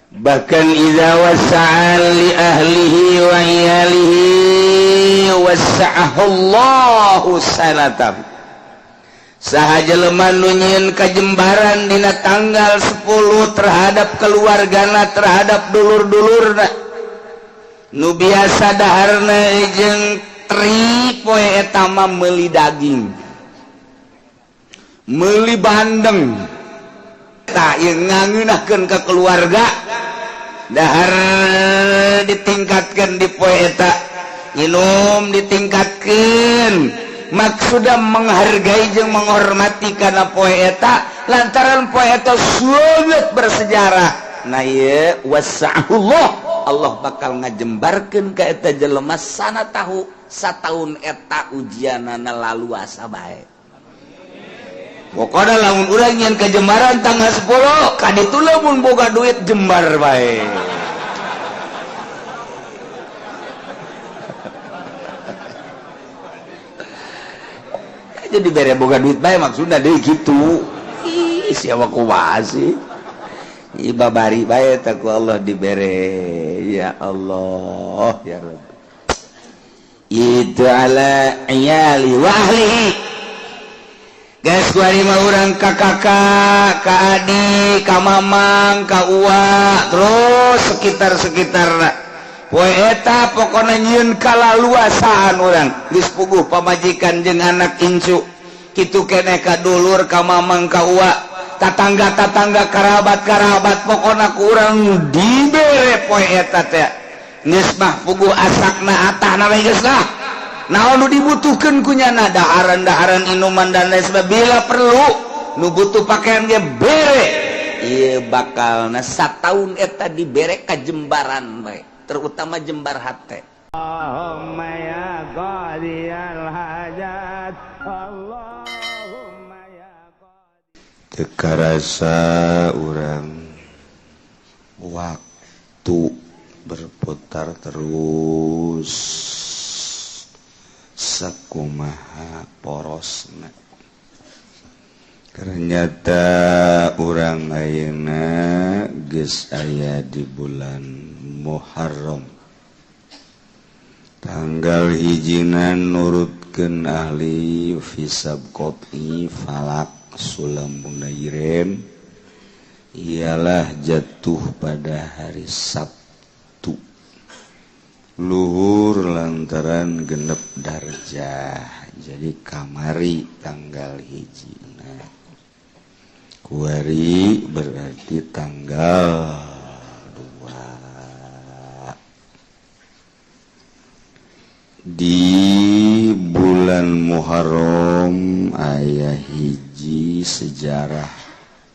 bahkan idza wasa'al li ahlihi wa iyalihi wasa'ahullahu sanatan sahaja lemah nunyin kajembaran dina tanggal 10 terhadap keluargana terhadap dulur-dulurna nu biasa daharna jeung tri poe eta mah meuli daging meuli bandeng tak yang ngangeunahkeun ka keluarga dahar ditingkatkan di poe eta minum ditingkatkan maksudna menghargai jeung menghormati kana poe eta lantaran poe eta sangat bersejarah nah ieu wasa'ahullah Allah bakal ngajembarkeun ka eta jelema sana tahu sataun eta ujianana lalu asa bae pokoknya lamun urang nyen kajembaran tanggal 10 kaditu lamun boga duit jembar bae jadi bere boga duit bae maksudna deui kitu ih siapa kumaha sih ibabari bae tak ku Allah dibere ya Allah ya Rabb itu ala iyali wa ahlihi guys kuari mah urang ka kakak ka adik ka mamang ka uwa terus sekitar-sekitarna poe eta pokona nyieun kalaluasaan urang geus puguh pamajikan jeung anak incu kitu keneh ka dulur ka mamang ka uwa tatangga-tatangga karabat-karabat pokona ku urang dibere poe eta teh geus mah puguh asakna atahna we geus lah naon nu dibutuhkeun kunyana daharan-daharan inuman dan lain sebagainya bila perlu nu butuh pakaian ge bere ieu bakalna sataun eta dibere ka jembaran bae terutama jembar hate Allahumma ya qadiyal hajat Allahumma ya qadi teu karasa urang waktu berputar terus sakumaha porosna ternyata urang ayeuna geus aya di bulan Muharram tanggal hijina nurutkeun ahli hisab qot'i falak sulam munairim ialah jatuh pada hari Sabtu luhur lantaran genep darjah jadi kamari tanggal hijina kuari berarti tanggal 2 di bulan Muharram aya hiji sejarah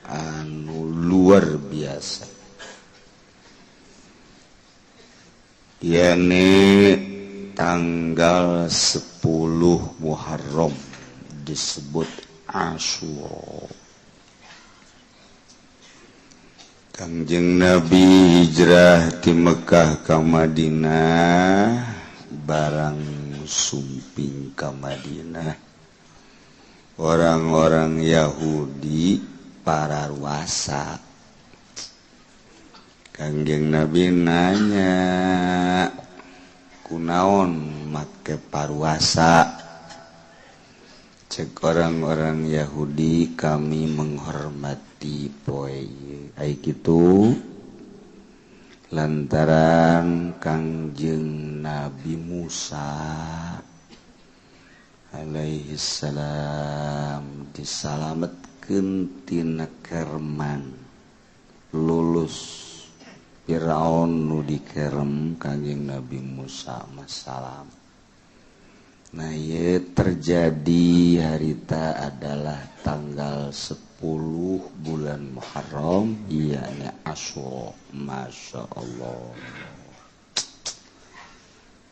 anu luar biasa yakni tanggal 10 Muharram disebut Asyura Kangjeng Nabi hijrah ti Mekah ka Madinah barang sumping ka Madinah orang-orang Yahudi pararuasa Kangjeng Nabi nanya kunaon make paruasa cek orang-orang Yahudi kami menghormati poe ai kitu lantaran Kangjeng Nabi Musa alaihi salam disalametkeun tina kerman lulus Firaun nu dikerem Kangjeng Nabi Musa masalam. Nah ieu terjadi harita adalah tanggal 10 bulan Muharram yakni Asyura. Masya Allah.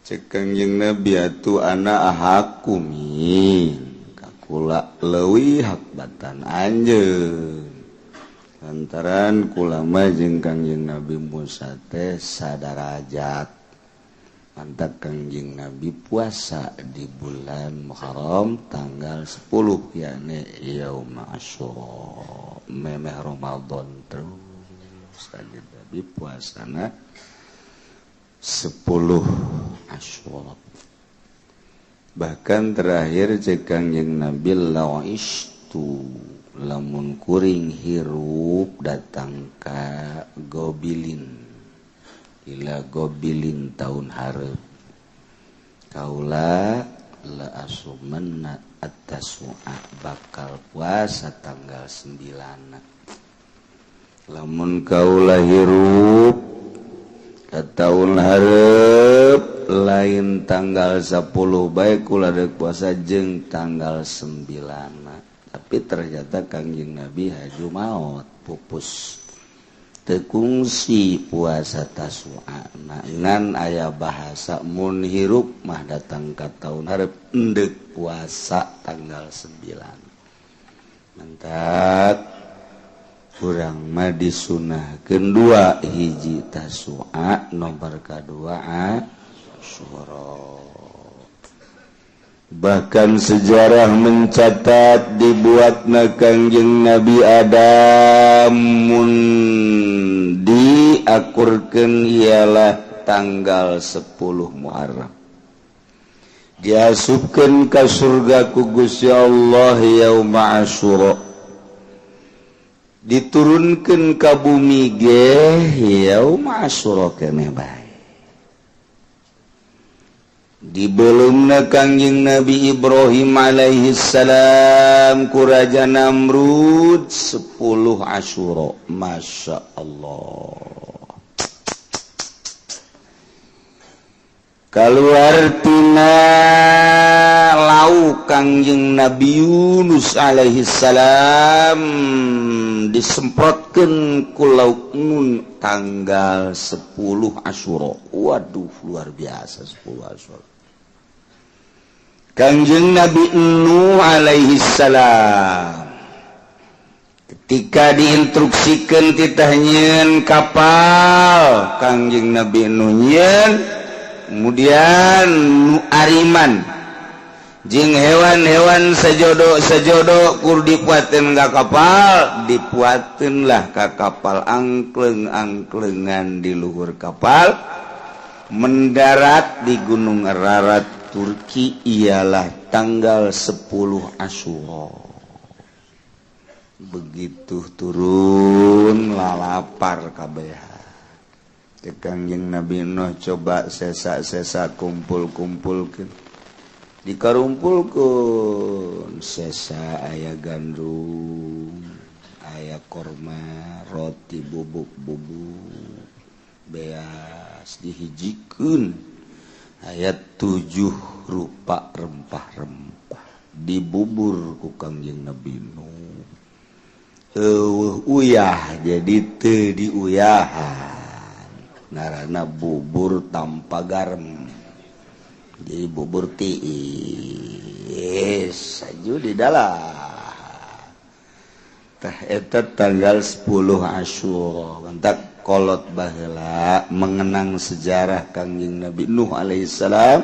Cek Kangjeng Nabi atuh ana ahakumi kakula leuwih hak batan anjeun. Lantaran kulama jeung Kangjeng Nabi Musa teh sadarajat. Mantap Kangjeng Nabi puasa di bulan Muharram tanggal 10 yakni yaum Asyura memeh Ramadan terus saja. Nabi puasana 10 Asyura. Bahkan terakhir cek Kangjeng Nabi lawistu lamun kuring hirup datang ka gobilin ila gobilin tahun hareup kaula la asumanna at-tasua bakal puasa tanggal 9. Lamun kaula hirup ka tahun hareup lain tanggal 10 bae kula deuk puasa jeung tanggal 9. Tapi ternyata Kangjeng Nabi haju maot pupus teu kungsi puasa tasua. Ngan aya bahasa mun hirup mah datang ka tahun hareup endeup puasa tanggal 9. Mantap urang mah disunahkeun 2 hiji tasua nomor kadua Asyura. Bahkan sejarah mencatat dibuatna Kangjeng Nabi Adam mun diakurkeun ialah tanggal 10 Muharram. Diasupkeun ka surga ku Gusti Allah yauma Asyura. Diturunkeun ka bumi ge yauma Asyura keneh bae. Dibelumna Kangjeng Nabi Ibrahim alaihi salam ku Raja Namrud 10 Asyura. Masya Allah. Kaluar tina lau Kangjeng Nabi Yunus alaihi salam disemprotkeun ku lauk Nun tanggal 10 Asyura. Waduh luar biasa 10 Asyura. Kangjeng Nabi Nuh alaihi salam ketika diinstruksikan titah nyeun kapal Kangjeng Nabi Nuh nyeun, kemudian nu ariman jeung hewan-hewan sajodo kur dipuateun ka kapal, dipuateunlah ka kapal angkleng-angklengan di luhur kapal mendarat di Gunung Ararat Turki ialah tanggal 10 Asyura. Begitu turun lalapar kabeh. Kangjeng Nabi Nuh coba sesa-sesa kumpul-kumpulkeun. Dikarumpulkeun sesa aya gandum, aya korma, roti bubuk-bubuk, beas dihijikeun. Ayat 7 rupa rempah-rempah dibubur ku Kangjeng Nabi Nuh. Uyah jadi teu diuyahan. Ngaranna bubur tanpa garam. Jadi bubur tiis saju di dalam. Tah eta tanggal 10 Asyura. Mantak kolot baheula mengenang sejarah Kangjeng Nabi Nuh alaihissalam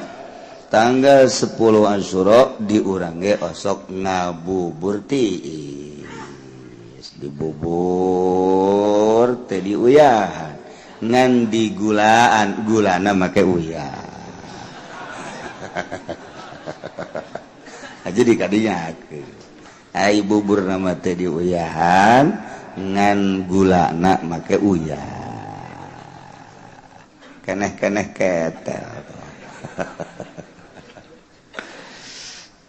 tanggal 10 Asyura diurang ge osok ngabubur tiis dibubur teh diuyahan ngan digulaan gulana make uyah aja dikadinyakeun ai bubur nama teh diuyahan ngan gulana make uyah keneh-keneh ketel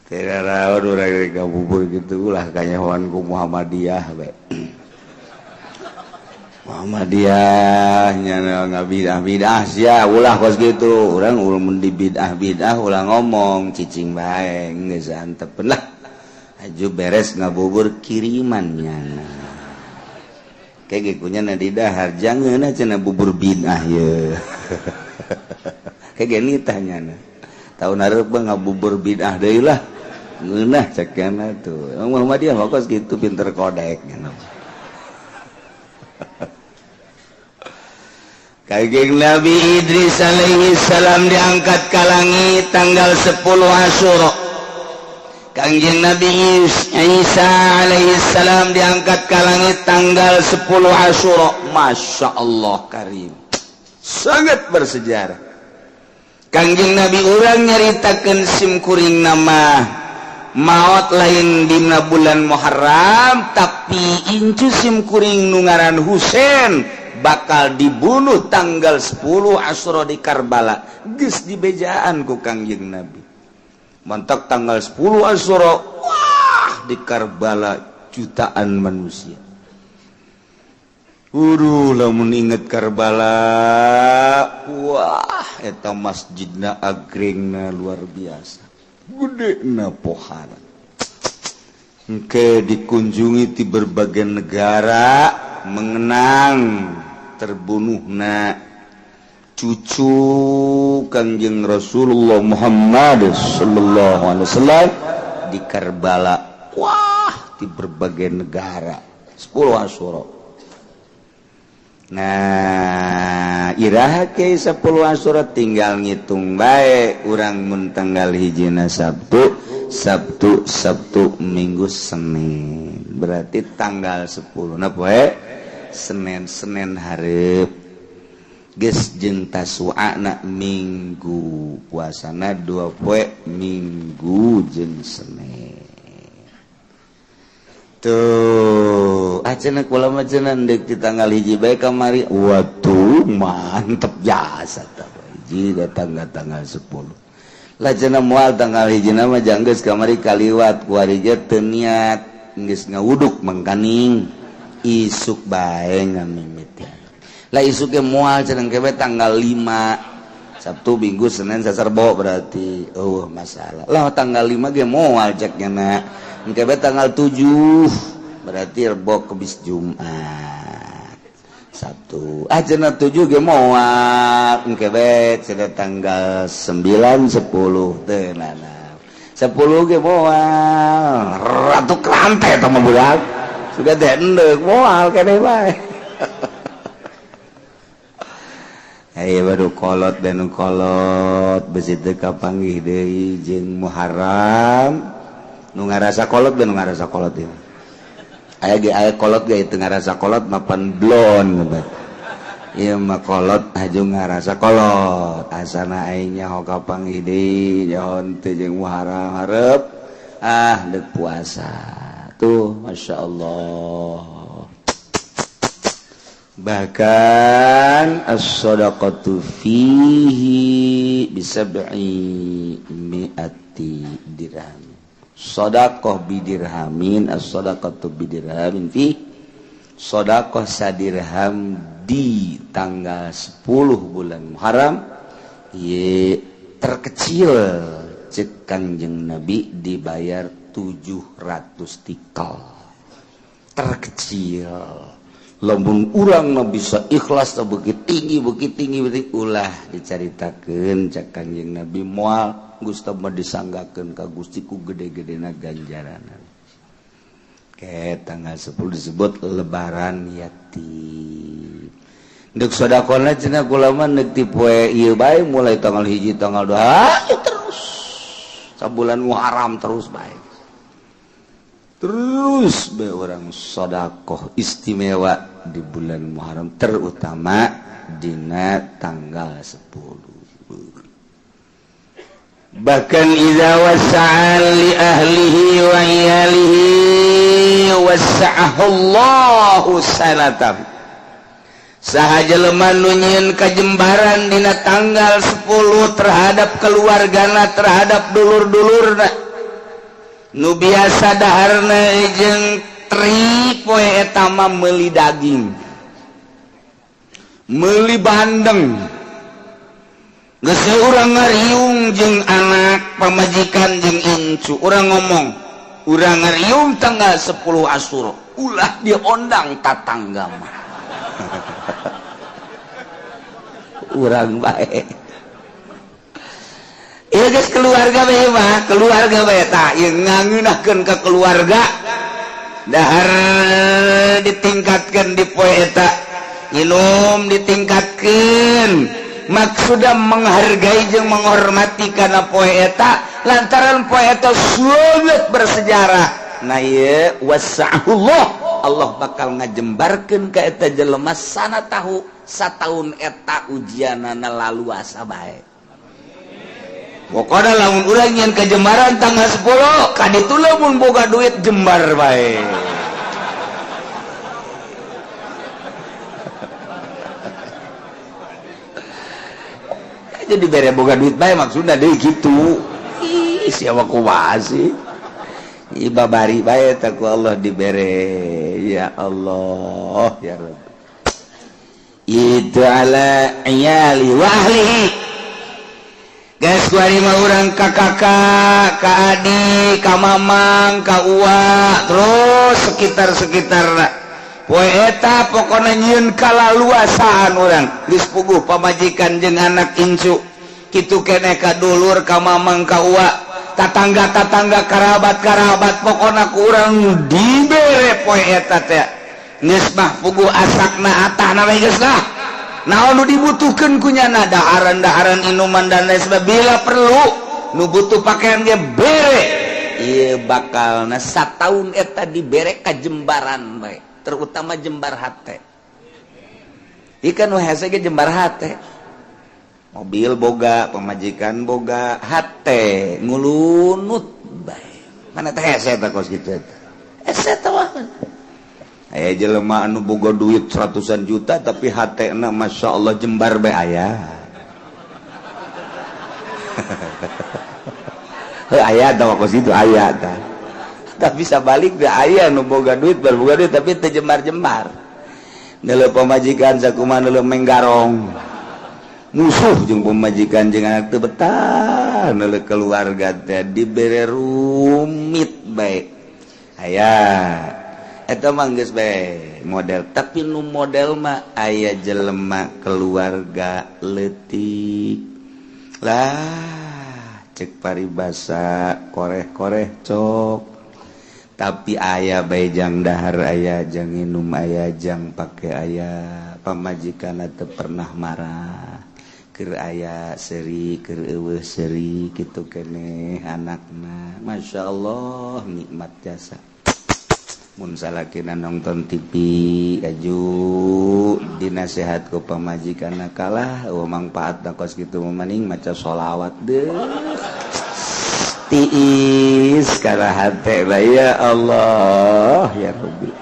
tidak rawan urang rek bubur gitu ulah kanyahoan ku Muhammadiyah we Muhammadiyah nya ngabidah-bidah sia ulah kos gitu urang mun di bidah-bidah ulah ngomong cicing bae geus antepeun lah aju beres ngabubur kirimannya kayak gikunya di dahar jangan cenah bubur bid'ah ye kayak gini tanyana tahun hareup ngabubur bid'ah deui lah ngeunah cekna tuh Muhammadiyah kos gitu pinter kodek nya Kangjeng Nabi Idris alaihi salam diangkat ke langit tanggal 10 Asyura Kangjeng Nabi Isa alaihissalam diangkat ke langit tanggal 10 Asyura. Masya Allah karim, sangat bersejarah. Kangjeng Nabi urang nyaritakeun simkuring nama maot lain dina bulan Muharram, tapi incu simkuring nu ngaran Husein bakal dibunuh tanggal 10 Asyura di Karbala. Geus dibejaan ku Kangjeng Nabi. Mantak tanggal 10 Asyura, wah di Karbala jutaan manusia. Lamun inget Karbala, wah eta masjidna agrengna luar biasa, gedena pohara. Engke dikunjungi di berbagai negara mengenang terbunuhna cucu Kangjeng Rasulullah Muhammad sallallahu alaihi wasallam di Karbala. Wah, di berbagai negara 10 Asyura. Nah, iraha ke 10 Asyura tinggal ngitung bae urang mun tanggal hijina Sabtu, Minggu, Senin. Berarti tanggal 10 na poe Senin hareup. Geus jeung Tasu'ana Minggu, puasana 2 poe Minggu jeung Senin. Tuh, acenah kula mah cenah deuk di tanggal hiji bae kamari. Waduh, mantep jasa tah. Hiji datang tanggal 10. Lajenna moal tanggal hijina mah janggeus kamari kaliwat ku ari teu niat, geus ngawuduk mangkaning isuk bae ngamimiti. Lah isuk ge moal cenah kebe tanggal 5. Sabtu, Minggu, Senin, Sasarbo berarti. Oh, masalah. Lah tanggal 5 ge moal ceknya na. Kebe tanggal 7 berarti Rebo, Kamis, Jumat, Sabtu. Cenah 7 ge moal. Kebe cenah tanggal 9, 10 teu nana. 10 ge moal. Ratu Krante eta mah budak. Suga teh endeuh moal keneh bae. Ayo baru kolot dan kolot besi teu kapanggih deui jeung Muharram. Nu ngarasa kolot dan nu ngarasa kolot ieu. Aya kolot ge teu ngarasa kolot mapan blon. Ieu mah kolot aju ngarasa kolot. Asana aing nyaho kapanggih deui nyaho teu jeung Muharram hareup deuk puasa. Tuh masyaallah. Bahkan as-shadaqatu fihi bisab'i mi'ati dirham. Shadaqah bidirhamin, as-shadaqatu bidirhamin fi shadaqah sadirham di tanggal 10 bulan Muharram ye terkecil cek Kangjeng Nabi dibayar 700 tikal. Terkecil. Lamun urang na bisa ikhlas na begitu tinggi ulah dicaritakeun cak Kangjeng Nabi moal Gusti mah disanggakeun ka Gusti ku gede-gedena ganjaranan. Ke tanggal 10 disebut lebaran yatim. Deuk sedekahna cenah kula mah neuk ti poe ieu bae mulai tanggal 1 tanggal 2 terus sabulan Muharram terus bae. Terus be orang sedekah istimewa di bulan Muharram terutama dina tanggal 10. Bahkan idza wasa'a li ahlihi wa iyalihi wasa'ahu Allahu sanatan. Saha jelema nu nyieun kajembaran dina tanggal 10 terhadap keluargana, terhadap dulur-dulurna nu biasa daharna jeung tri poe eta mah meuli daging, meuli bandeng, geus urang ngariung jeung anak pamajikan jeung incu. Urang ngomong, urang ngariung tanggal 10 Asyura, ulah diondang tatangga mah. Urang bae. Ieu geus keluarga bae mah, keluarga bae tah ieu ngangeunahkeun ka keluarga. Dahar ditingkatkeun di poe eta, nginum ditingkatkeun, maksudnya menghargai jeung menghormati kana poe eta lantaran poe eta sangat bersejarah. Nah ye wasa'ullah Allah bakal ngajembarkeun ka eta jelema sana tahu sataun eta ujianana lalu asa bae. Pokoknya lamun urang nyen kajembaran tanggal 10 kaditu lamun boga duit jembar bae. Jadi bere boga duit bae maksudna deui kitu. Ih siapa kumaha sih? Ibabari bae ta ku Allah dibere. Ya Allah ya Rabb. Itu ala iyali wa ahlihi. Geus kuari mah urang ka kakak, ka adik, ka mamang, ka uwa, terus sekitar-sekitarna. Poe eta pokona nyieun kalaluasaan urang geus puguh pamajikan jeung anak incu kitu keneh ka dulur ka mamang ka uwa tatangga-tatangga karabat-karabat pokona ku urang dibere poe eta teh geus mah puguh asakna atahna we geus lah naon nu dibutuhkeun ku nyana daharan-daharan inuman dan lain sebagainya bila perlu nu butuh pakaian ge bere ieu bakalna sataun eta dibere ka jembaran bae terutama jembar hate ikan wahasa ge jembar hate mobil boga pemajikan boga hate ngulunut bae mana teh hese teh kos kitu eta hese teh wah aya jelema anu boga duit ratusan juta tapi hatena masyaallah jembar bae aya aya teh kos kitu aya tah tapi bisa balik deh ayah nu boga duit berboga duit tapi teu jembar-jembar neuleuh pamajikan sakumaha neuleuh menggarong musuh jeung pamajikan jeung anak teu betah neuleuh keluarga teh dibere rumit bae aya eta mah geus bae model tapi nu model mah aya jelema keluarga leutik lah cek paribasa koreh-koreh cok tapi ayah bae jang dahar ayah jang inum ayah jang pake ayah pamajikan teu pernah marah keur aya seri keur eueuh seri kitu keneh anakna masyaallah nikmat jasa mun salakina nonton TV aju dinasehat ku pamajikanna kalah mangpaatna kos kitu maning maca sholawat deh tiis kana hate lah ya Allah ya Rabbi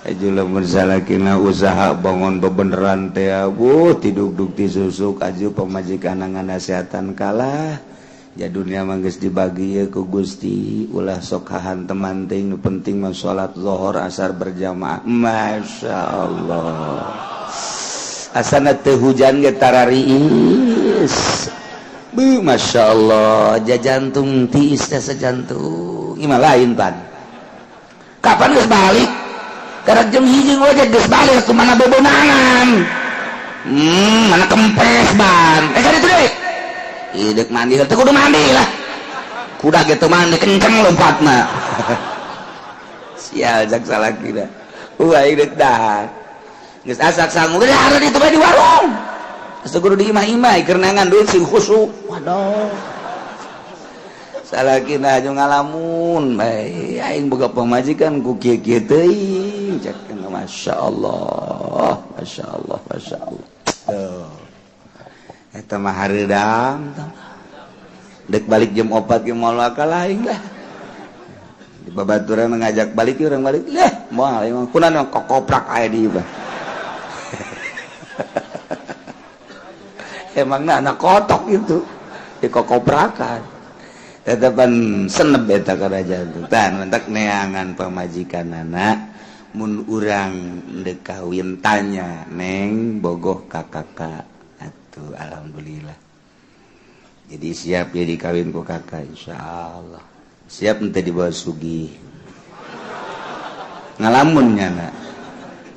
aju lamun salakina usaha bangun bebeneran teh abuh tiduk-duk disusuk aju pamajikanna nganasehatan kalah ya dunia mah geus dibagi ku Gusti ulah sok hahanteman teuing nu penting mah salat zuhur asar berjamaah masyaallah asana teu hujan ge tarariis Masya Allah jajantung tiis teh sejantung ima lain pan kapan geus balik karena jam 1 wajah geus balik kumana bebonangan mana kempes ban cari itu deh idek mandi teh kudu mandi lah kuda gitu mandi kenceng lompatna sial jak salah kira idek dah geus asak sangu geus ada di tempat di warung seguru di imah-imah kerenangan duit sing khusyuk waduh salakina aju ngalamun bae aing boga pamajikan ku kieu-kieu teuing cekeun masyaallah masyaallah masyaallah tuh eta mah hareudang dek balik jam 4 ge moal kalah aing lah di babaturan ngajak balik urang balik leh moal emang kunaon kokoprak aya di ieu emangnya anak kotok itu dikokoprakan tetapan senep eta karajaan itu tan mentak neangan pamajikan anak mun urang dek kawin tanya neng bogoh ka kakak atuh alhamdulillah jadi siap ya dikawin ku kakak insyaallah siap ente dibawa sugih ngalamun nyana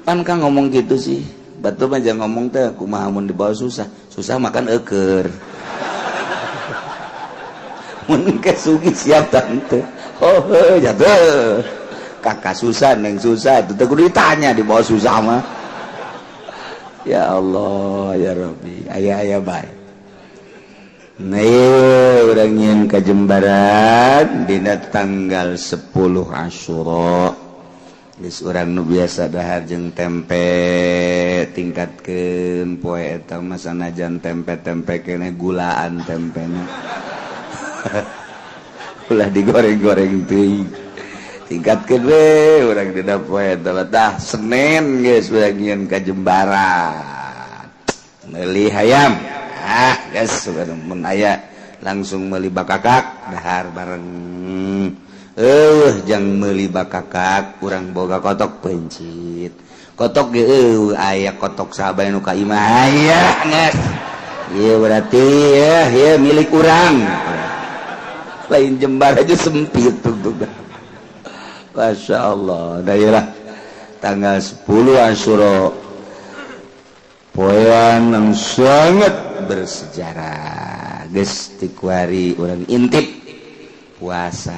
pan kang ngomong gitu sih batu mah jangan ngomong teh kumaha mun dibawa susah makan euker mun ke sugi siap tante oh jatuh kakak susah neng susah itu teh kudu ditanya dibawa susah mah Ya Allah ya Rabbi aya baik urang nyin ka Jembaran dina tanggal 10 Asyura geus urang nu biasa dahar jeung tempe tingkatkeun poe eta mah sanajan tempe-tempe keneh gulaan tempena ulah digoreng-goreng teuing tingkatkeun we urang dina poe eta tah Senin geus urang nyin ka Jembaran meuli hayam guys mun aya langsung meuli bakakak dahar bareng jang meuli bakakak urang boga kotok pencit kotok ge aya kotok sahabat nu ka imah aya geus ieu berarti ya milik urang lain Jembar aja sempit tuh Masya Allah daerah tanggal 10 Asyura poean yang sangat bersejarah geus ti kuari urang intip puasa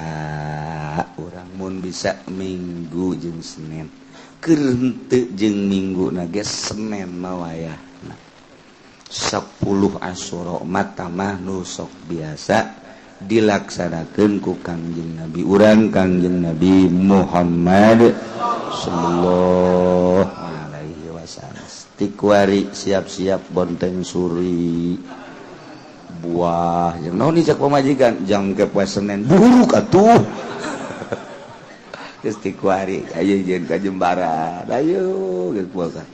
urang mun bisa Minggu jeung Senin keur henteu jeung Mingguna geus Senin mah wayahna 10 Asyura mata mah nu sok biasa dilaksanakeun ku Kangjeng Nabi urang Kangjeng Nabi Muhammad sallallahu alaihi wasallam tikuari siap-siap bonteng suri buah yang naon cak pamajikan jang ke poe Senin buruk atuh geus tikuari aya jeung ka Jembaran ayo geus puasa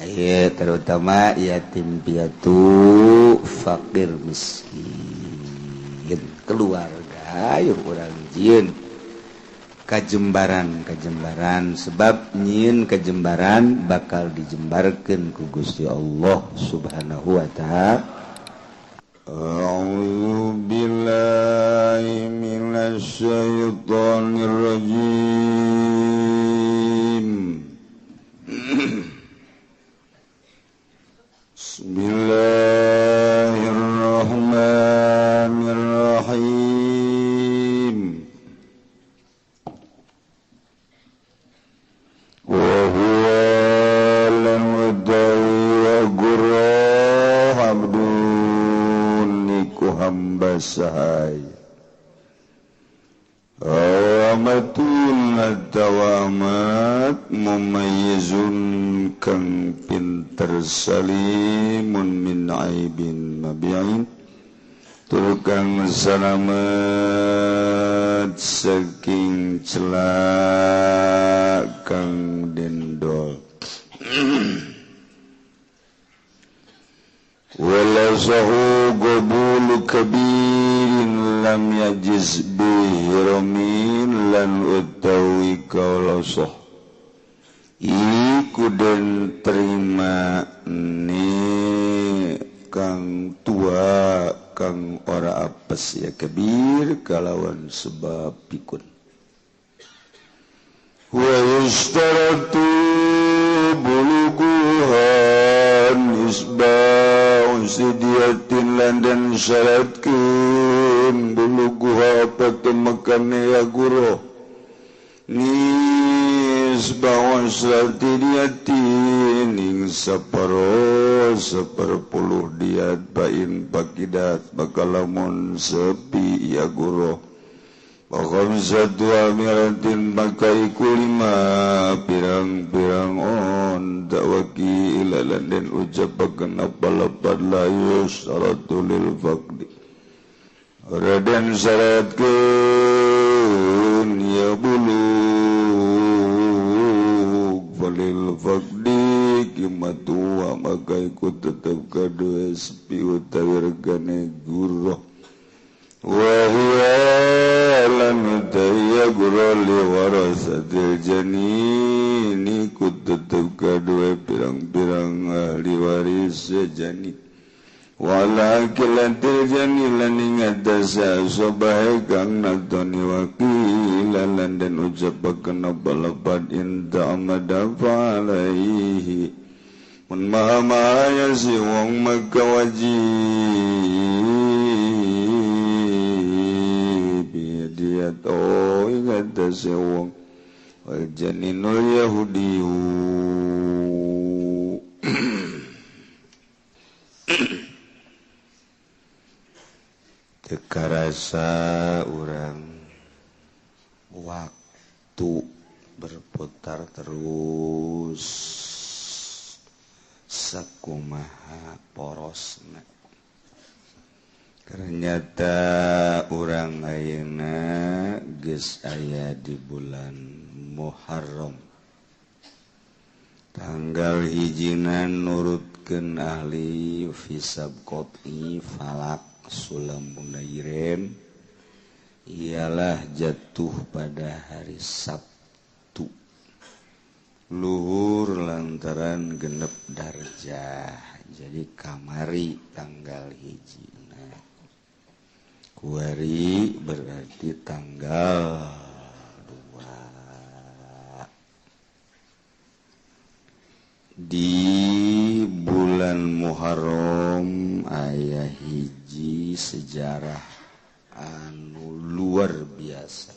aya terutama yatim piatu fakir miskin keluarga ayo urang jieun Kajembaran sebab nyin Kajembaran bakal dijembarkeun ku Gusti Allah Subhanahu wa taala. A'udzu billahi minasy syaithanir rajim. Bismillahirrahmanirrahim. Sahaya awamatul tawamat mumayyizun kang pinter salimun min aibin mabi'in tukang selamat saking celak kang dendol wala sahu gobulu kabirin lam yajiz bihiramin lan utawi kaulosoh iku den terima ni kang tua kang ora apes ya kabir kalawan sebab pikun wa yustaratu buluguhan isba'un sidiatin landan syaratkeun buluguha patemekane ya guru nisba'un sidiatin ing seperpuluh diat bain pakidat bakalamun sepi ya guru Khamsatu amiratin pakai kulima pirang-pirang on dakwaki ilalan dan ucapakan apa-apa layus syaratulil faqdi raden syaratkeun ya bulug falil faqdi kimatu wa maka ikut tetap kadua sepi utawi regane guru wahia lan taya gurali warasatil janini kut tetep kadua pirang-pirang ahli waris jani walakilatil jani lan ingat dasa sobahe kang natoni wakilalan dan ucapakan apa-apa inta amada fa'alaihi mun maha si wong maka dia toh ingat sewong wal janinul yahudiyu Tekarasa orang waktu berputar terus sakumaha porosna. Ternyata orang ayeuna geus aya di bulan Muharram. Tanggal hijinan nurutkeun ahli hisab qot'i falak sulam munairin ialah jatuh pada hari Sabtu luhur lantaran genep darjah, jadi kamari tanggal hijina kuari berarti tanggal 2 di bulan Muharram aya hiji sejarah anu luar biasa,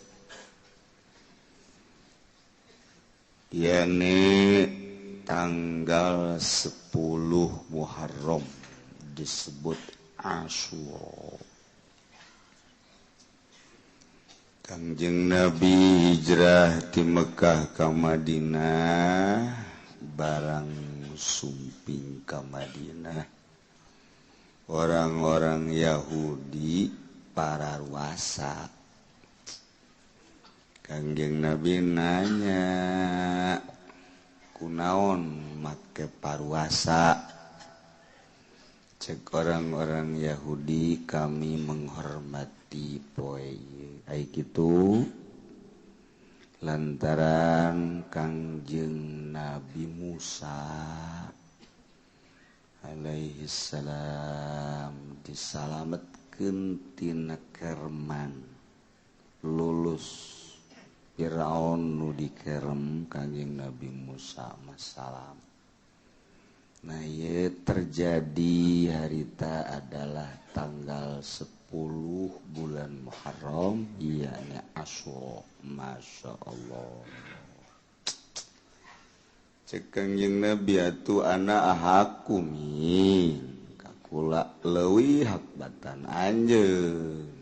yakni tanggal 10 Muharram disebut Asyura. Kangjeng Nabi hijrah ti Mekah ka Madinah barang sumping ka Madinah. Orang-orang Yahudi pararuasa. Kangjeng Nabi nanya, kunaon make paruasa? Cek orang-orang Yahudi, kami menghormati poe. Ai kitu lantaran Kangjeng Nabi Musa alaihi salam disalametkeun tina kerman lulus Firaun nu dikerem Kangjeng Nabi Musa masalam. Nah, ieu terjadi harita adalah tanggal 10 bulan Muharram, ianya Asyura. Masya Allah. Cek Kangjeng Nabi atuh ana ahakumi kakula leuwih hak batan anjeun.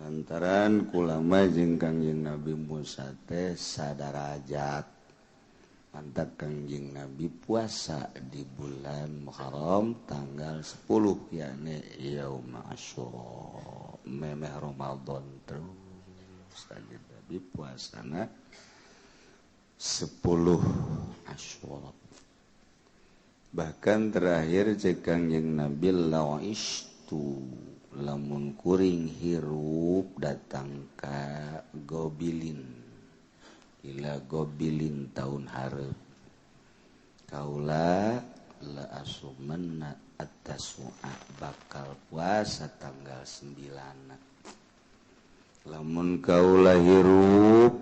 Lantaran kula mah jeung Kangjeng Nabi Musa teh sadarajat. Mantap Kangjeng Nabi puasa di bulan Muharram tanggal 10 yakni yaum Asyura. Memeh Ramadan terus Kangjeng Nabi puasana 10 Asyura. Bahkan terakhir cek Kangjeng Nabi lawistu lamun kuring hirup datang ka Gobilin ila Gobilin tahun hareup kaula la asumanna at-tasu'a bakal puasa tanggal 9. Lamun kaula hirup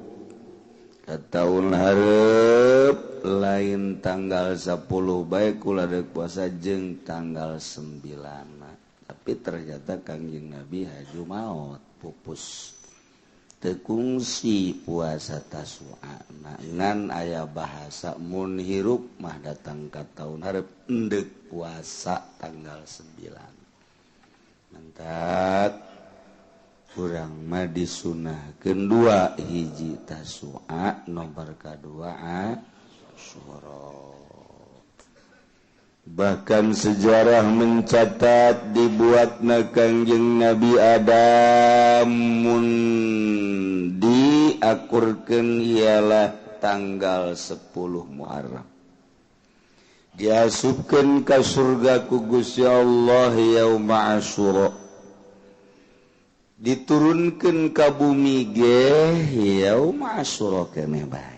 ka tahun hareup lain tanggal 10 bae kula deuk puasa jeung tanggal 9. Tapi ternyata Kangjeng Nabi haju maot pupus tekungsi puasa tasu'a ngan aya bahasa mun hirup mah datang ka taun hareup endek puasa tanggal 9. Mantap urang mah disunahkeun 2 hiji tasu'a nomor kadua Asyura. Bahkan sejarah mencatat dibuatna Kangjeng Nabi Adam mun diakurkeun ialah tanggal 10 Muharram. Diasupkeun ka surga ku Gusti Allah yaum Asyura. Diturunkeun ka bumi ge yaum Asyura keneh bae.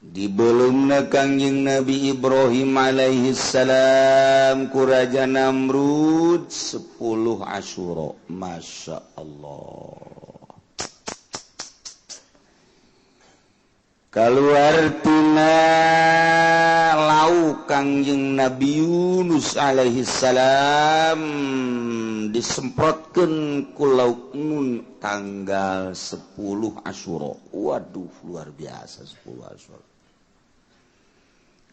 Dibelumna Kangjeng Nabi Ibrahim alaihi salam ku Raja Namrud 10 Asyura. Masya Allah. Kaluar tina lau Kangjeng Nabi Yunus alaihi salam disemprotkeun ku lauk Nun tanggal 10 Asyura. Waduh luar biasa 10 Asyura.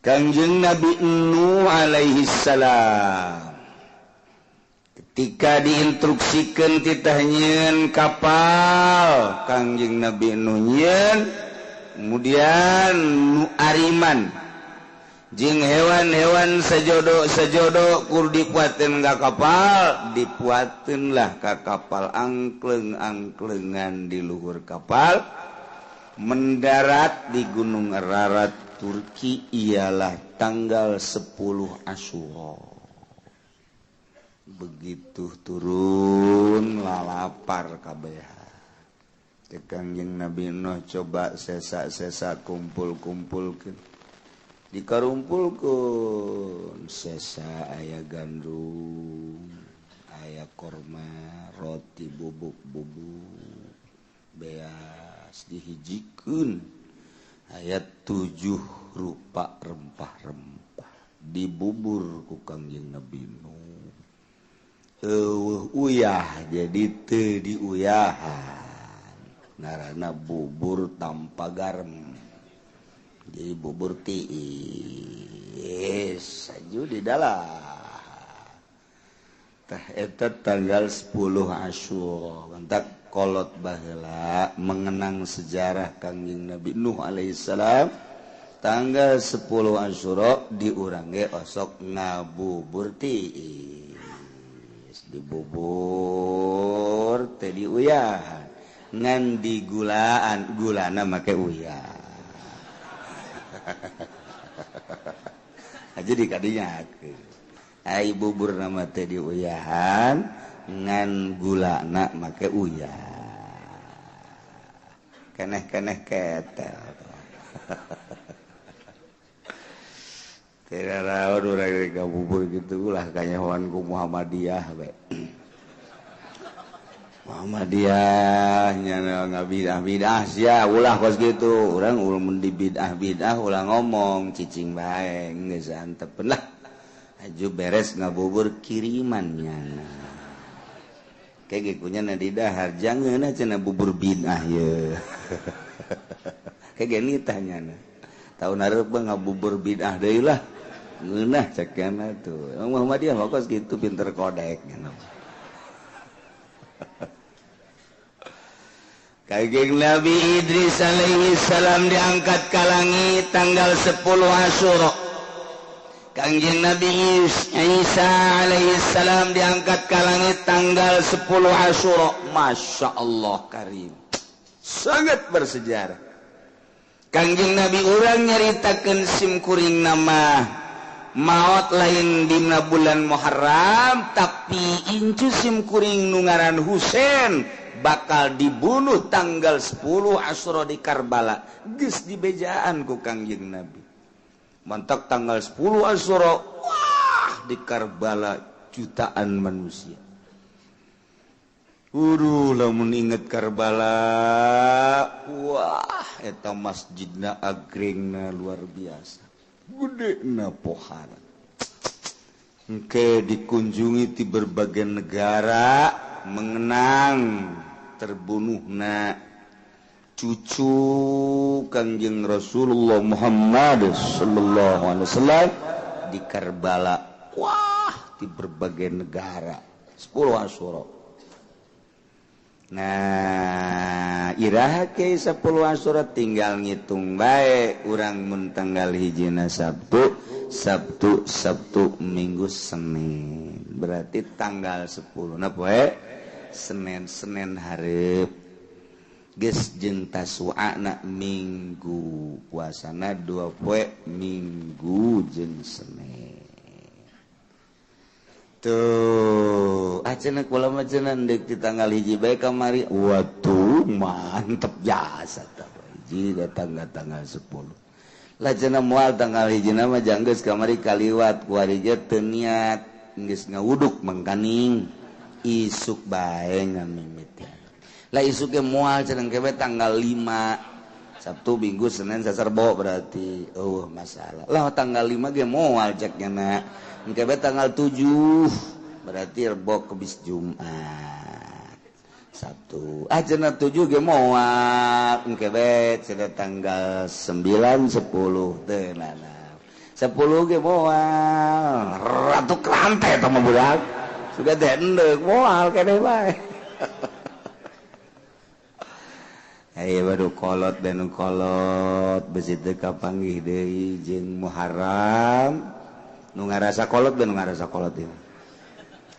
Kangjeng Nabi Nuh alaihi salam Ika diinstruksikan titahnya kapal Kangjeng Nabi Nuhun kemudian nu Ariman jeung hewan-hewan sejodo kur dipuatin ka kapal dipuatinlah ka kapal angkleng-angklengan di luhur kapal mendarat di Gunung Ararat Turki ialah tanggal 10 Asyura. Begitu turun lalapar kabeh. Kangjeng Nabi Nuh coba sesa-sesa kumpul-kumpulkeun. Dikarumpulkeun sesa aya gandum, aya korma, roti bubuk-bubuk, beas dihijikeun. Aya 7 rupa rempah-rempah dibubur ku Kangjeng Nabi Nuh. Uyah jadi teu diuyahan ngaranna bubur tanpa garam jadi bubur tiis saju di dalam tah eta tanggal 10 Asyura mantak kolot baheula mengenang sejarah Kangjeng Nabi Nuh alaihissalam tanggal 10 Asyura diurang ge osok ngabubur tiis dibubur teh diuyahan ngan digulaan gulana make uyah aja dikadinya ai bubur nama teh diuyahan ngan gulana make uyah keneh-keneh ketel tidak tahu orang bubur gitu lah kanyawan ku Muhammadiyah be. Muhammadiyah nya ngabidah sia ulah kos gitu. Urang ulun di bidah ulah ngomong cicing bae geus antepen lah. Aju beres ngabubur kiriman nya. Kege kunyana di dahar jangeuna cenah bubur bidah ye. Kege nitahnya. Tahun hareup ngabubur bidah deui lah. Ngeunah cekana tuh. Muhammadiyah kos gitu pinter kodek gitu. Kangjeng Nabi Idris alaihi salam diangkat ke langit tanggal 10 Asyura. Kangjeng Nabi Isa alaihi salam diangkat ke langit tanggal 10 Asyura. Masya Allah karim. Sangat bersejarah. Kangjeng Nabi urang nyaritakeun sim kuring nama maot lain dina bulan Muharram tapi incu sim kuring nu ngaran Husein bakal dibunuh tanggal 10 Asyura di Karbala geus dibejaan ku Kangjeng Nabi mantak tanggal 10 Asyura wah di Karbala jutaan manusia lamun inget Karbala wah eta masjidna agrengna luar biasa gede na pohara engke dikunjungi di berbagai negara mengenang terbunuhna cucu Kangjeng Rasulullah Muhammad sallallahu alaihi wasallam di Karbala wah di berbagai negara 10 Asyura. Nah iraha ke 10 Asyura tinggal ngitung bae urang mun tanggal hijina Sabtu Minggu Senin berarti tanggal 10 na poe Senin hareup geus jeung Tasu'ana Minggu puasana 2 poe Minggu jeung Senin tuh cenah kula mah cenah deuk di tanggal hiji bae kamari waduh mantep jasa tah hiji datang tanggal 10 lah cenah moal tanggal hiji na mah janggeus kamari kaliwat ku hari teu niat geus ngawuduk mangkaning isuk bae ngamimit lah isuk ge moal cenah kebe tanggal 5 Sabtu Minggu Senin Sasarbo berarti masalah lah tanggal 5 ge moal ceknya na engke tanggal 7 berarti Rebo Kemis Jumat Sabtu cenah 7 ge moal engke cenah tanggal 9 10 teu nana 10 ge moal ratu krante eta mah budak juga dendek moal kene bae. Ayo baru kolot dan kolot besi teu kapanggih deui jeung Muharram nu ngarasa kolot dan nu ngarasa kolot ieu.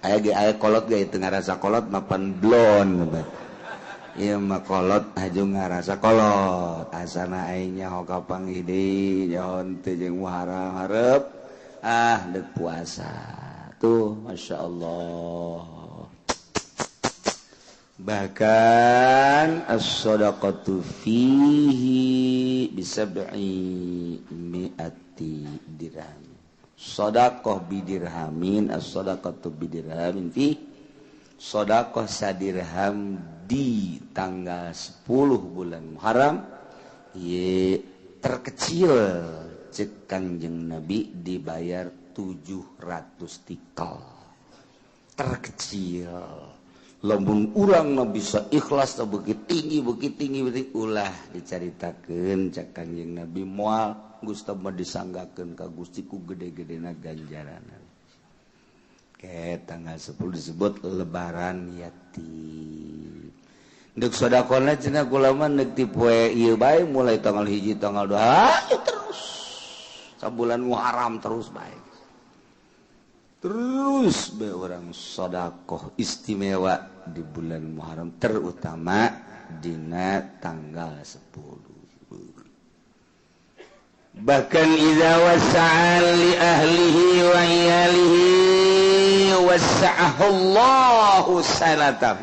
Aya kolot ge teu ngarasa kolot mapan blon. Ieu mah kolot aju ngarasa kolot. Asana aing nyaho kapanggih deui nyaho teu jeung Muharram hareup deuk puasa. Tuh masyaallah. Bahkan as-shadaqatu fihi bisab'i mi'ati dirham. Shadaqah bidirhamin, as-shadaqatu bidirhamin fi shadaqah sadirham di tanggal 10 bulan Muharram ye terkecil cek Kangjeng Nabi dibayar 700 tikal. Terkecil. Lamun urang na bisa ikhlas na begitu tinggi ulah dicaritakeun cak Kanjeng Nabi moal Gusti mah disanggakeun ka Gusti ku gede-gedena ganjarana. Ke tanggal 10 disebut lebaran yatim. Deuk sedekahna cenah kula mah neuk ti poe ieu bae mulai tanggal 1 tanggal 2 terus. Sabulan Muharram terus bae. Terus be orang sedekah istimewa di bulan Muharram terutama dina tanggal 10. Bahkan idza wasa'a li ahlihi wa iyalihi wasa'ahu Allahu salatan.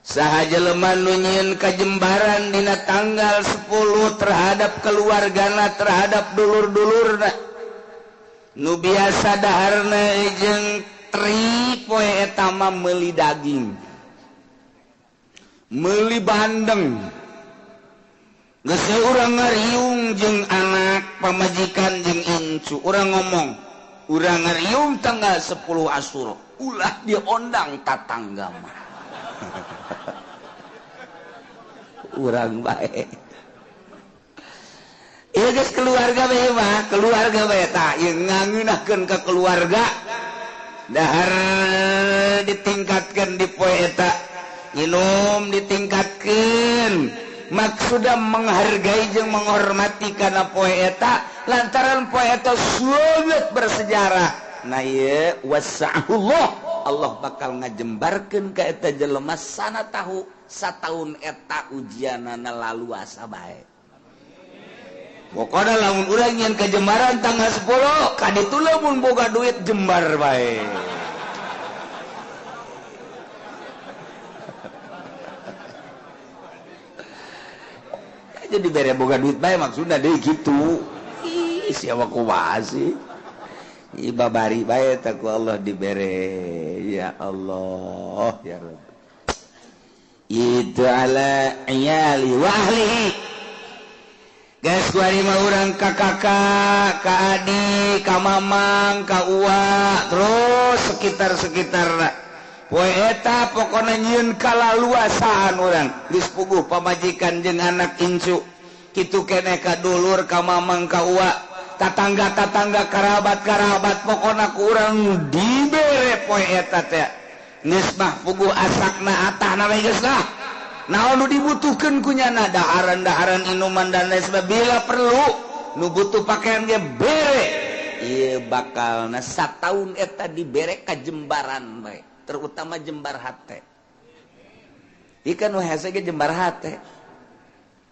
Saha jelema nu nyieun kajembaran dina tanggal 10 terhadap keluargana terhadap dulur-dulurna nu biasa daharna jeung tri poe eta mah meuli daging meuli bandeng geus urang ngariung jeung anak pamajikan jeung incu urang ngomong urang ngariung tanggal 10 Asyura ulah diondang tatangga mah urang bae. Ieu geus keluarga bae mah, keluarga bae tah ieu ngangeunahkeun ka keluarga dahar ditingkatkeun di poe eta, nginum ditingkatkeun, maksudna menghargai jeung menghormati kana poe eta lantaran poe eta sangat bersejarah. Na ieu wasa'ullah Allah bakal ngajembarkeun ka eta jelema sana tahu sataun eta ujianana lalu asa bae. Pokoknya lamun urang nyen kajembaran tanggal 10 kaditu lamun boga duit jembar bae. Jadi bere boga duit bae maksudna deui kitu. Ih siapa kumaha sih? Ibabari bae ta ku Allah dibere. Ya Allah ya Rabb. Itu ala iyali wa ahlihi. Geus kuari mah urang ka kakak, ka adik, ka mamang, ka uwa, terus sekitar-sekitarna. Poe eta pokona nyieun kalaluasaan urang, geus puguh pamajikan jeung anak incu. Kitu keneh ka dulur, ka mamang, ka uwa, tatangga-tatangga, karabat-karabat pokona ku urang dibere poe eta teh. Geus mah puguh asakna atahna we geus lah. Naon nu dibutuhkeun kunyana daharan-daharan inuman dan lain sebagainya bila perlu nu butuh pakaian ge bere ieu bakalna sataun eta dibere ka jembaran bae terutama jembar hate ikan nu hese ge jembar hate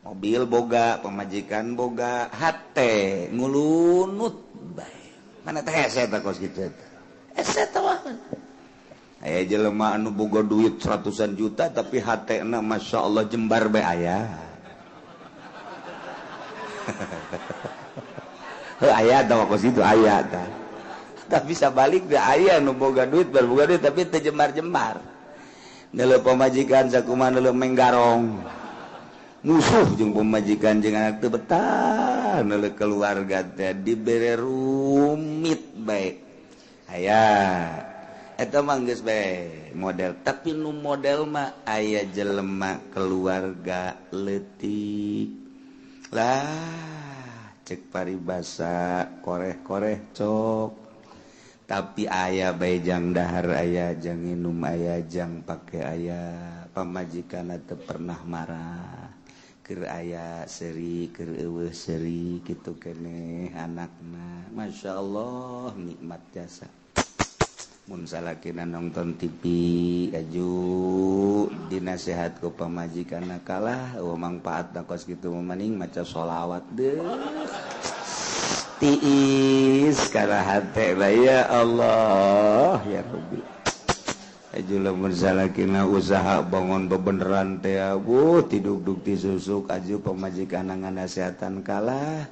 mobil boga pamajikan boga hate ngulunut bae mana teh hese ta kos kitu eta hese teh wah aya jelema anu boga duit ratusan juta tapi hatena Masya Allah jembar bae aya. Aya tah kos itu aya tah. Tapi bisa balik deh aya anu boga duit tapi teu jembar-jembar. Neuleuh pamajikan sakumaha neuleuh menggarong. Musuh jeung pamajikan jeung anak teu betah neuleuh keluarga teh dibere rumit bae. Aya eta mah geus bae model tapi nu model mah aya jelema keluarga leutik lah cek paribasa koreh-koreh cok tapi aya baejang dahar aya jang minum aya jang pakai aya pamajikan teu pernah marah keur aya seri keur eueuh seri kitu keneh anakna masyaallah nikmat jasa mun salakina nonton TV aju dinasehat ku pamajikanna kalah manfaatna kos kitu mending maca sholawat deh tiis kana hate lah ya Allah ya Rabbi aju lamun salakina usaha bangun bebeneran teh tiduk-duk ti susuk aju pamajikanna nganasehatan kalah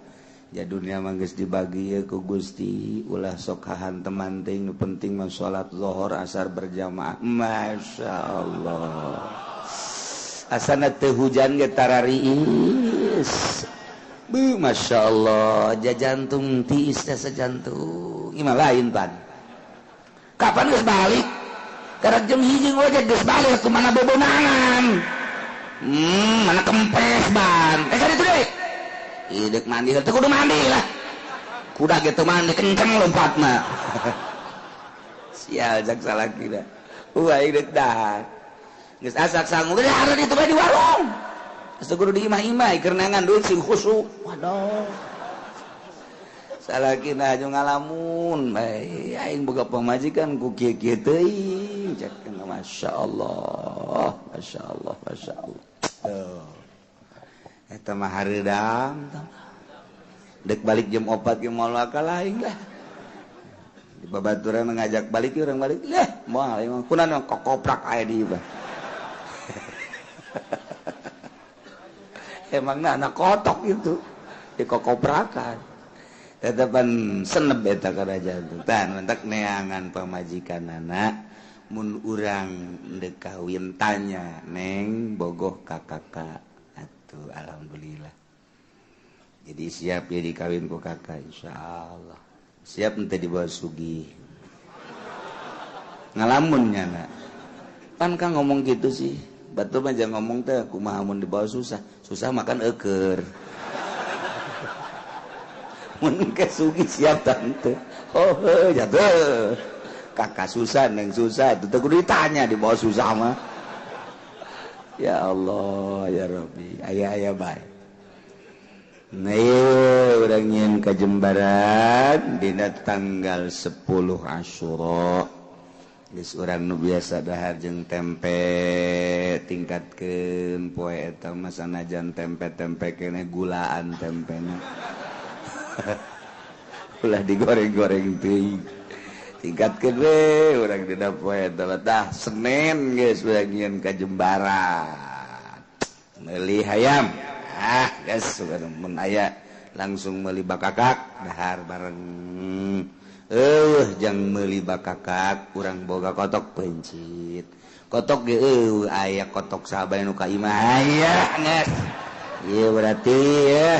ya dunia mah geus dibagi ya ku Gusti ulah sok hahantem manting nu penting mah salat zuhur asar berjamaah masyaallah asana teu hujan ge tarariis Masya Allah jajantung tiis teh sejantung ima lain pan kapan geus balik karena jam hiji ngojek geus balik kumana bobonangan mana kempes ban kada itu deh idek mandi teu kudu mandi lah kuda gitu mandi kenceng lompatna sial jak salakina idek dah geus asak sangu geus ada di tuh di warung geus kudu diimah-imah keur nangan duit sing khusyuk waduh salakina aju ngalamun bae aing boga pamajikan ku kieu-kieu teuing cek masyaallah masyaallah masyaallah eta mah hareudang dek balik jam 4 ge moal kalah aing lah di babaturan ngajak balik urang balik leh moal emang kunaon kokoprak aya di ieu emangna anak kotok itu di kokoprakan tetepan seneb eta karajaan tah mentak neangan pamajikan anak mun urang deuk kawin tanya neng bogoh ka kakak atuh alhamdulillah jadi siap ya dikawin ku kakak insyaallah siap ente dibawa sugih ngalamun nyana pan kan ngomong gitu sih batur mah jangan ngomong teh kumaha mun dibawa susah susah makan eukeur mun ke sugih siap tante oh jatuh kakak susah neng susah itu teh kudu ditanya dibawa susah mah ya Allah ya Rabbi aya bae nah urang nyieun ka Jembaran dina tanggal 10 Asyura geus urang nu biasa dahar jeung tempe tingkatkeun poe eta mah sanajan tempe-tempe keneh gulaan tempena ulah digoreng-goreng teuing tingkatkeun we urang dina poe eta tah Senin geus urang nyieun ka Jembaran meuli hayam geus mun aya langsung meuli bakakak dahar bareng jang meuli bakakak urang boga kotok pencit kotok ge aya kotok sabaya nu ka imah aya geus ieu berarti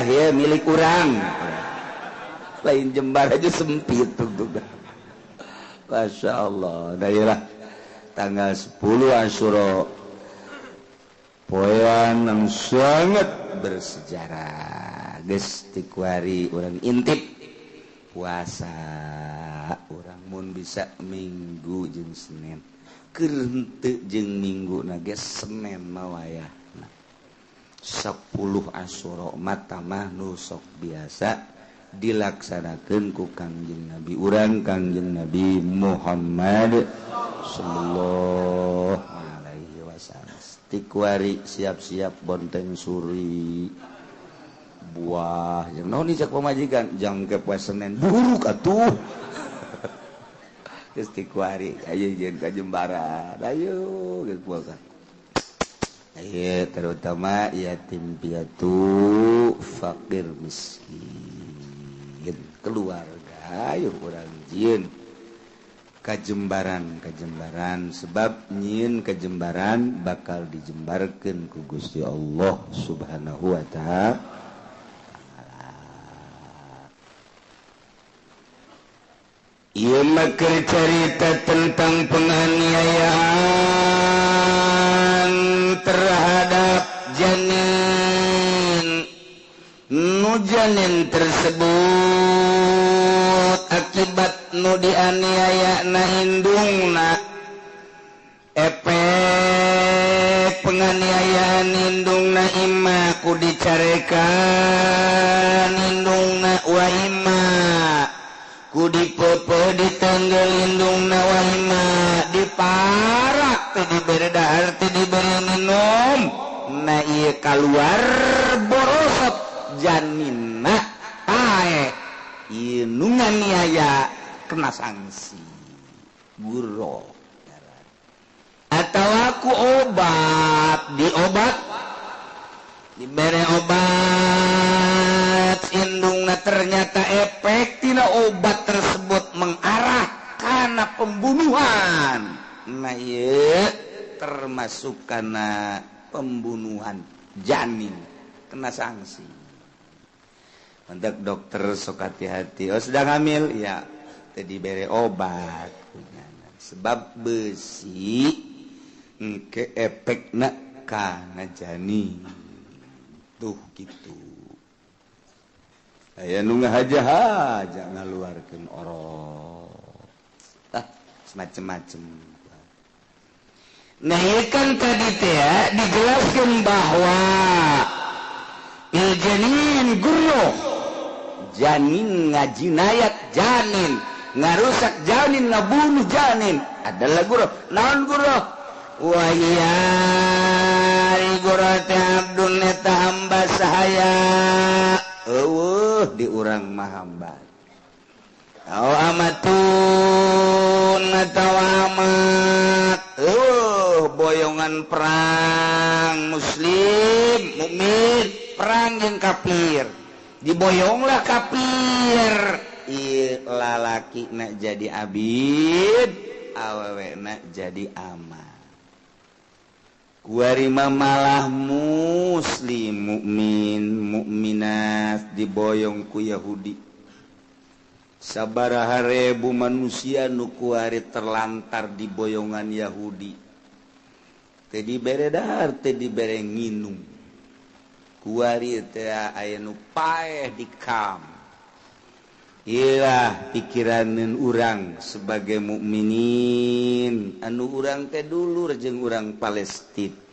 ya milik urang lain Jembar aja sempit tuh Masya Allah daerah tanggal 10 Asyura poean yang sangat bersejarah geus ti kuari urang intip puasa urang mun bisa Minggu jeung Senin keur henteu jeung Mingguna geus Senin mah wayahna 10 Asyura mata mah nu sok biasa dilaksanakeun ku Kangjeng Nabi urang Kangjeng Nabi Muhammad sallallahu alaihi wasallam ti kuari siap-siap bonteng suri buah jeung naon cak pamajikan jang ke poe Senin buruk atuh geus ti kuari aya jeung ka Jembaran ayo geus puasa aya terutama yatim piatu fakir miskin keluarga ayo urang jieun ka Jembaran sebab nyieun ka Jembaran bakal dijembarkeun ku Gusti Allah Subhanahu wa ta'ala ieu mah keur carita tentang penganiayaan terhadap janin nu janin tersebut akibat nu dianiayana indungna efek penganiayaan indungna imma ku dicarekan indungna wa imma ku dipepe ditenggel indungna wa imma diparak teh diberi dahar teh diberi minum na ieu kaluar borosot janinna tae ieu nu nganiaya kena sanksi buro atau aku obat diberi obat indungna ternyata efek tina obat tersebut mengarah karena pembunuhan nah iya termasuk karena pembunuhan janin kena sanksi untuk dokter sok hati-hati sedang hamil ya tadi diberi obat sebab besi ke efekna kana janin tuh gitu aya nu ngahaja ngaluarkeun orok semacam-macam nah ieu kan tadi teh ya dijelaskan bahwa janin guruh janin ngajinayat janin ngarusak janin ngabunuh janin adalah guruh naon guruh wahia rigorate abdun eta hamba sahaya di urang mah hamba amatun atau amat boyongan perang muslim mukmin perang yang kafir diboyonglah kafir lalaki nak jadi abid awewe nak jadi amat warima malah muslim mukmin mukminat diboyong ku Yahudi sabaraha rebu manusia nu kuari terlantar di boyongan Yahudi teh dibere dahar teh dibere nginum kuari teh aya nu paeh di kam iyalah pikiraneun urang sebagai mukminin anu urang teh dulur jeung urang Palestina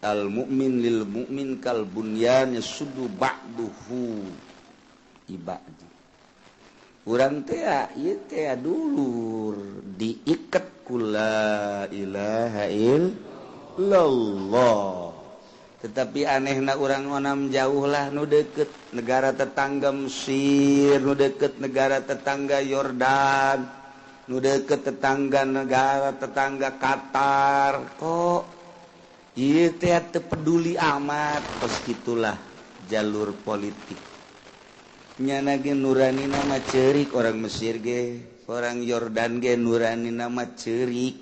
al mukmin lil mukmin kal bunyan yasuddu ba'duhu ibadi urang teh ieu teh dulur diiket ku la ilaha illallah tetapi anehna urang onam jauh lah nu deket negara tetangga Mesir nu deket negara tetangga Yordan nu deket negara tetangga Qatar kok ieu teh teu peduli amat tos kitulah jalur politik nyana ge nurani nama ceurik orang Mesir ge orang Yordan ge nurani nama ceurik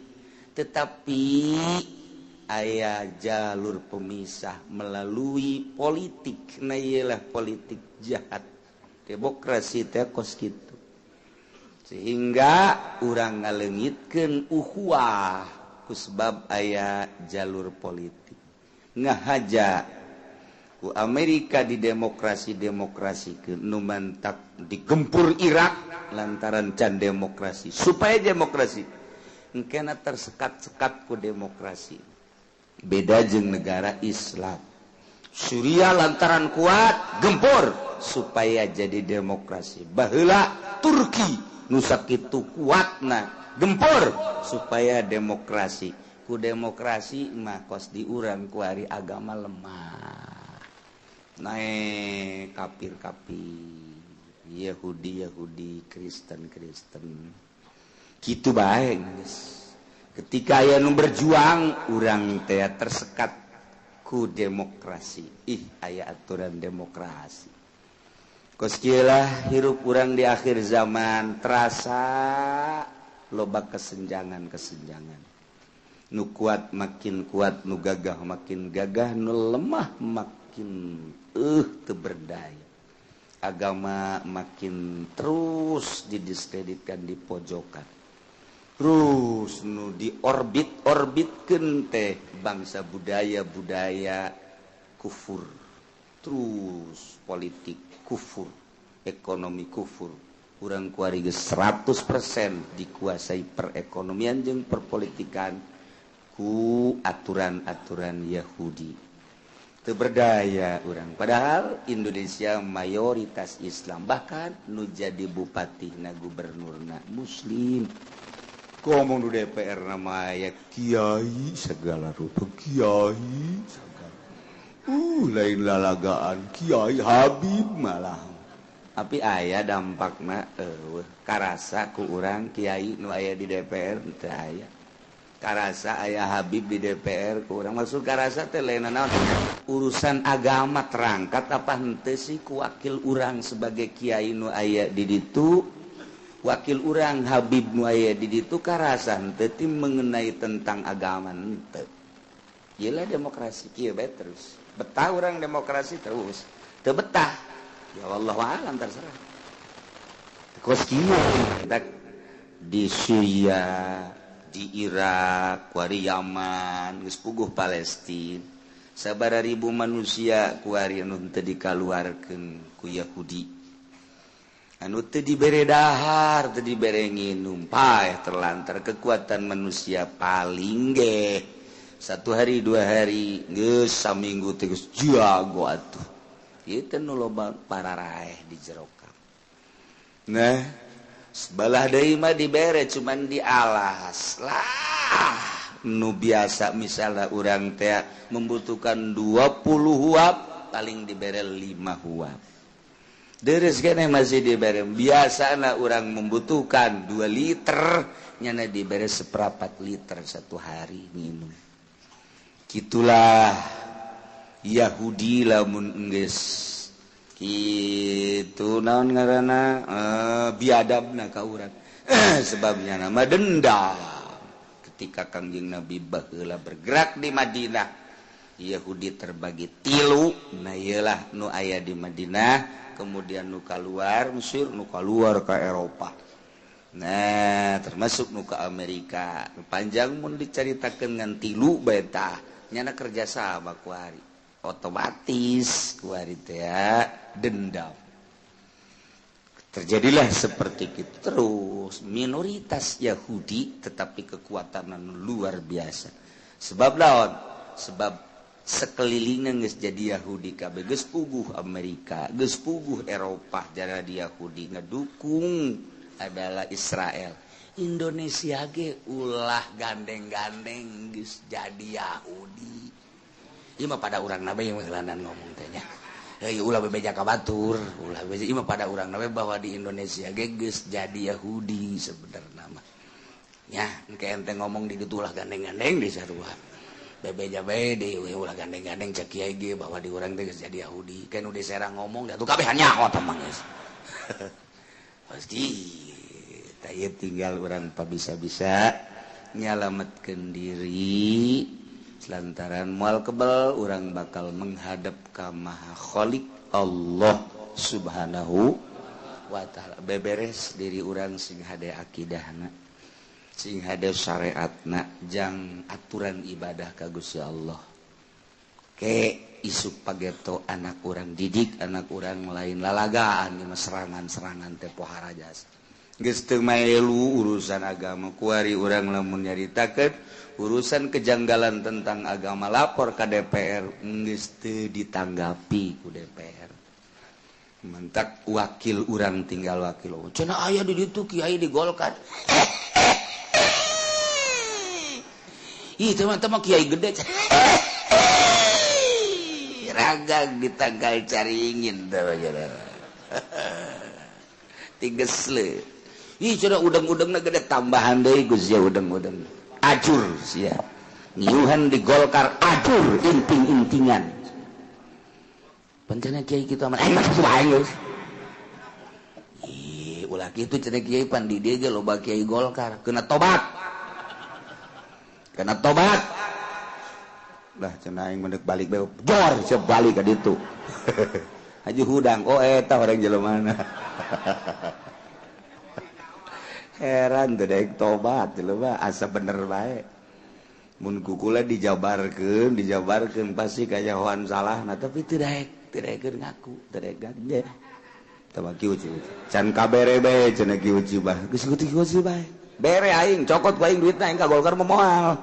tetapi aya jalur pemisah melalui politik nah iyalah politik jahat demokrasi teh kos kitu sehingga urang ngaleungitkeun ukhuwah ku sebab aya jalur politik ngahaja ku Amerika di demokrasi-demokrasikeun nu mantak digempur Irak lantaran can demokrasi supaya demokrasi engkena tersekat-sekat ku demokrasi beda jeung negara Islam Suriah lantaran kuat gempur supaya jadi demokrasi baheula Turki nu sakitu kuatna gempur supaya demokrasi ku demokrasi mah kos diurang ku ari agama lemah nae kafir-kafir Yahudi Kristen kitu bae geus ketika aya nu berjuang urang teh tersekat ku demokrasi aya aturan demokrasi kos kieu lah hirup urang di akhir zaman terasa loba kesenjangan nu kuat makin kuat nu gagah makin gagah nu lemah makin teu berdaya agama makin terus didiskreditkan di pojokan terus nu diorbitkeun teh bangsa budaya kufur terus politik kufur ekonomi kufur urang kuari geus 100% dikuasai perekonomian jeung perpolitikan ku aturan-aturan Yahudi. Teu berdaya urang. Padahal Indonesia mayoritas Islam, bahkan nu jadi bupatina gubernurna muslim. Ngomong di DPR nama aya kiai segala rupa kiai segala. Lain lalagaan kiai Habib malah. Tapi aya dampakna karasa ku urang kiai nu aya di DPR teu aya. Karasa aya Habib di DPR ku urang maksud karasa teh lain naon urusan agama terangkat apa henteu sih ku wakil urang sebagai kiai nu aya di ditu. Wakil urang Habib nu aya di ditu karasa henteu ti mengenai tentang agama henteu. Iyalah demokrasi kieu bae terus. Betah urang demokrasi terus. Teu betah. Ya Allah alam terserah. Kos kieu di Syria, di Irak, kuari Yaman, geus puguh Palestina. Sabaraha ribu manusia kuari anu teu dikaluarkeun ku Yahudi. Anu teu dibere dahar, teu dibere nginum, paeh terlantar kekuatan manusia paling ge 1 hari 2 hari geus saminggu teh geus jago atuh. Ieu teh nu loba pararaeh di jero kam. Nah, sebelah deui mah dibere cuman dialas. Lah, nu biasa misalnya urang teh membutuhkan 20 huap paling dibere 5 huap. Deres kene masih dibere. Biasana orang membutuhkan 2 liter, nyana dibere 1/4 liter 1 hari minum. Kitulah Yahudi lamun enggeus kitu naon ngaranna biadabna ka urang. Sebabnya nama dendam. Ketika Kangjeng Nabi baheula bergerak di Madinah, Yahudi terbagi 3, nah iyalah nu aya di Madinah. Kemudian nu kaluar Mesir, nu kaluar ke Eropa. Nah, termasuk nu ke Amerika. Nu panjang mun dicaritakeun ngan 3 bae tah, nyana kerja sama kuari. Otomatis kuari teh dendam. Terjadilah seperti itu terus. Minoritas Yahudi tetapi kekuatan luar biasa. Sebab lawan, sebab sekelilingnya geus jadi Yahudi kabeh, geus puguh Amerika, geus puguh Eropa, jara di Yahudi ngedukung adalah Israel. Indonesia ge ulah gandeng-gandeng geus jadi Yahudi. Ieu mah pada urang nabe yang ngelanan ngomong teh nya. Ulah bebeja ka batur, ulah bebeja ieu mah pada urang nabe bahwa di Indonesia ge geus jadi Yahudi sebenarnya mah. Nya, engke ente ngomong di ditu ulah gandeng-gandeng di sarua. Bebeja bae deui ulah gandeng-gandeng cek kiai ge bahwa di urang teh geus jadi Yahudi. Kan udah serang ngomong atuh kabeh nyaho teh mah geus. Pasti tah tinggal urang pabisa-bisa nyalametkeun diri lantaran moal kebal urang bakal menghadap ka Maha Khaliq Allah Subhanahu wa taala. Beberes diri urang sing hade akidahna, sing hade syariatna, jang aturan ibadah ka Gusti Allah. Ke isuk pageto anak urang didik, anak urang lain lalagaan ieu serangan-serangan teh pohara jasa. Geus teu maelu urusan agama, kuari urang lamun nyaritakeun urusan kejanggalan tentang agama lapor ka DPR geus teu ditanggapi ku DPR. Mentak wakil urang tinggal wakil. Cenah aya di ditu kiai digolkan. Ih, teman-teman kiai gede. Ragag di tanggal caringin tuh. Tigesle. Ih, cenah udang-udangna gede tambahan deui Gus ya udang-udang. Ajur sia. Ngiuhan di Golkar ajur inting-intingan. Pancena kiai kitu aman. Masuk wae geus. Ih, ulah kitu cenah kiai pan di dieu ge loba kiai Golkar. Kena tobat. Kena tobat. Lah cenah aing mendek balik bae. Jor siap balik ka ditu. Haji hudang, oh eta orang jeleumana. Heran teu daek tobat jelema asa bener bae. Mun kukula dijabarkeun pasti kayahoan salahna tapi teu daek ngaku, teu daek gade. can kabere bae cenah Ki Uci bah geus Ki Uci bae bere aing cokot ku aing duitna aing ka Golkar mah moal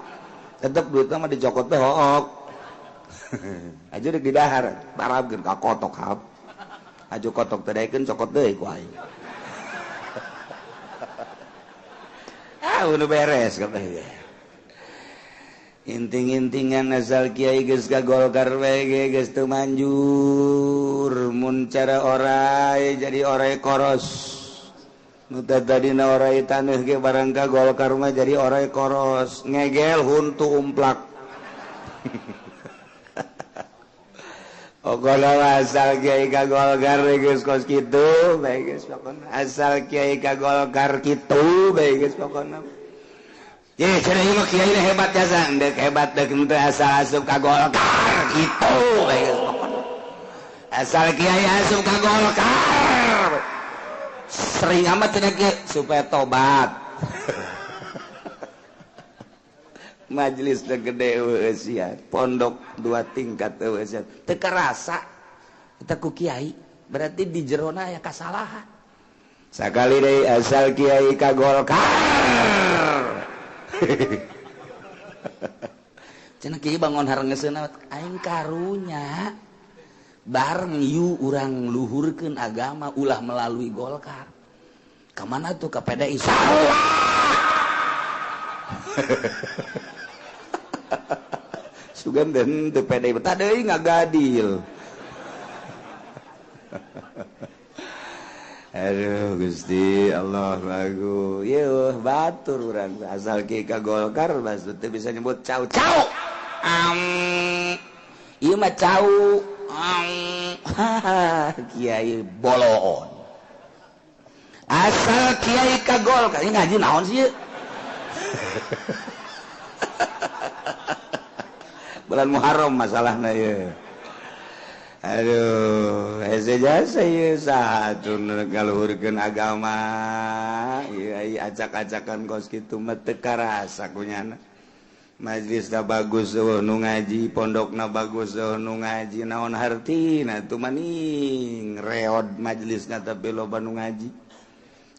tetep duitna mah dicokot teh hook aja deuk di dahar parabkeun ka kotok hap aju kotok teh daekeun cokot deui ku aing udah beres kabeh inting-intingan asal kiai geus ka Golkar we geus teu manjur mun cara orai jadi orai koros nu tadina orai taneuh ge barang ka Golkar mah jadi orai koros ngegel huntu umplak pokona asal kiai ka Golkar geus kos kitu bae geus pokona asal kiai ka Golkar kitu bae geus pokona ye cenah ieu mah kiai hebat jasa deuk hebat deuk teu asal asup ka Golkar kitu bae geus pokona asal kiai asup ka Golkar sering amat cenah kieu supaya tobat majelis teh gede eueuh sia pondok 2 tingkat eueuh sia teu karasa eta ku kiai berarti di jerona aya kasalahan sakali deui asal kiai ka Golkar cenah kiai bangun harengeusna aing karunya bareng yu urang luhurkeun agama ulah melalui Golkar ka mana tuh ka PDI salah sugan dan teu PDI tah deui ngagadil aduh Gusti Allah lagu yeuh batur urang asal kiai ka Golkar maksud teh bisa nyebut cau ieu mah cau kiai bolon asal kiai ka Golkar ini ngaji naon sih bulan Muharram masalahna ye aduh hese jasa ye sahatun ngaluhurkeun agama ieu acak-acakan kos kitu mah teu karasa kunyana majlisna bagus eueuh nu ngaji pondokna bagus eueuh nu ngaji naon hartina tu maning reod majlisna tapi loba nu ngaji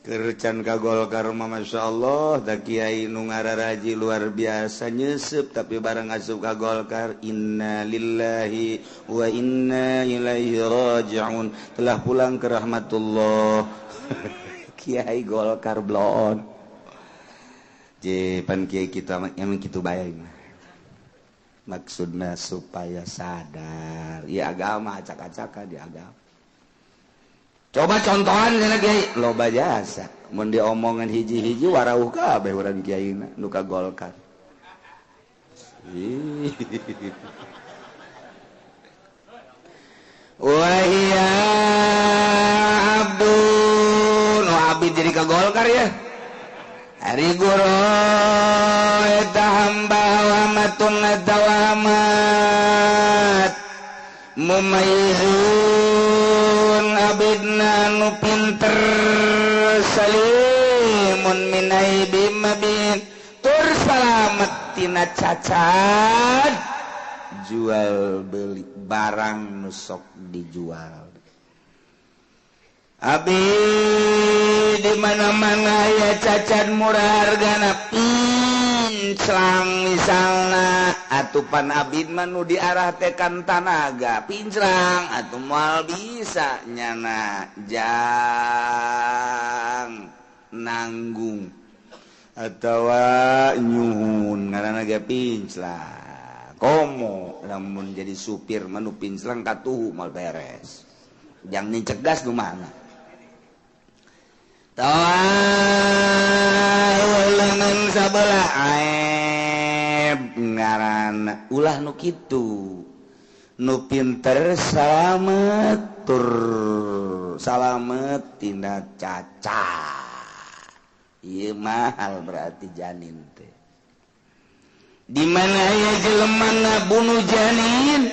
Kercan ka Golkar mah masyaallah da kiai nu ngararaji luar biasa nyeusup tapi bareng asup ka Golkar inna lillahi wa inna ilaihi raji'un telah pulang ke rahmatullah kiai Golkar blon je pan kiai kita emang kitu bae maksudna supaya sadar ya agama acak-acakan di agama. Coba contohan cenah kiai loba jasa mun diomongan hiji-hiji warauh kabeh urang kiaina nu ka Golkar. Wahia abdun abid jadi ka Golkar ya. Hari guru eta hamba wa matun dawamat mumayyizun abidna nu pinter salimun min aibim mabin tur salamet tina cacat jual beli barang nu sok dijual abi di mana-mana ya cacat murah hargana pinclang misalna atupan abid manu diarah tekan tanaga pinclang atuh moal bisa nyana jang nanggung atawa nyuhun ngaranna ge pinclang komo lamun jadi supir manu pinclang katuhu moal beres jang nicegas nu mana tawalan sabelah aib ngaranna ulah nu kitu nu pinter salamet tur salamet tina cacat ieu mahal berarti janin teh di mana aya jelemana bunuh janin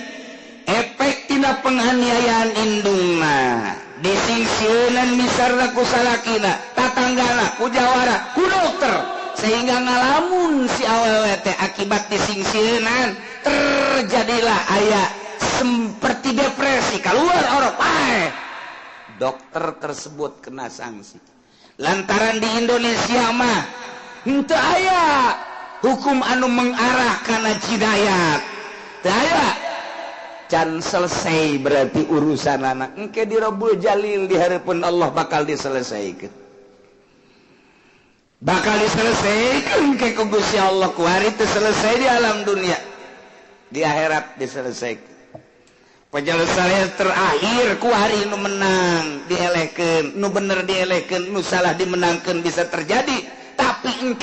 efek tina penganiayaan indungna disingsieunan misarna ku salakina tatanggana ku jawara ku dokter sehingga ngalamun si awewe teh akibat disingsieunan terjadilah aya seperti depresi keluar orok dokter tersebut kena sanksi lantaran di Indonesia mah henteu aya hukum anu mengarah kana jinayat teu aya can selesai berarti urusan anak engke di Rabbul Jalil di hareupeun Allah bakal diselesaikan ke Gusti Allah ku hari teu selesai di alam dunia di akhirat diselesaikan penyelesaian terakhir ku hari nu menang dielehkeun nu bener dielehkeun nu salah dimenangkeun bisa terjadi tapi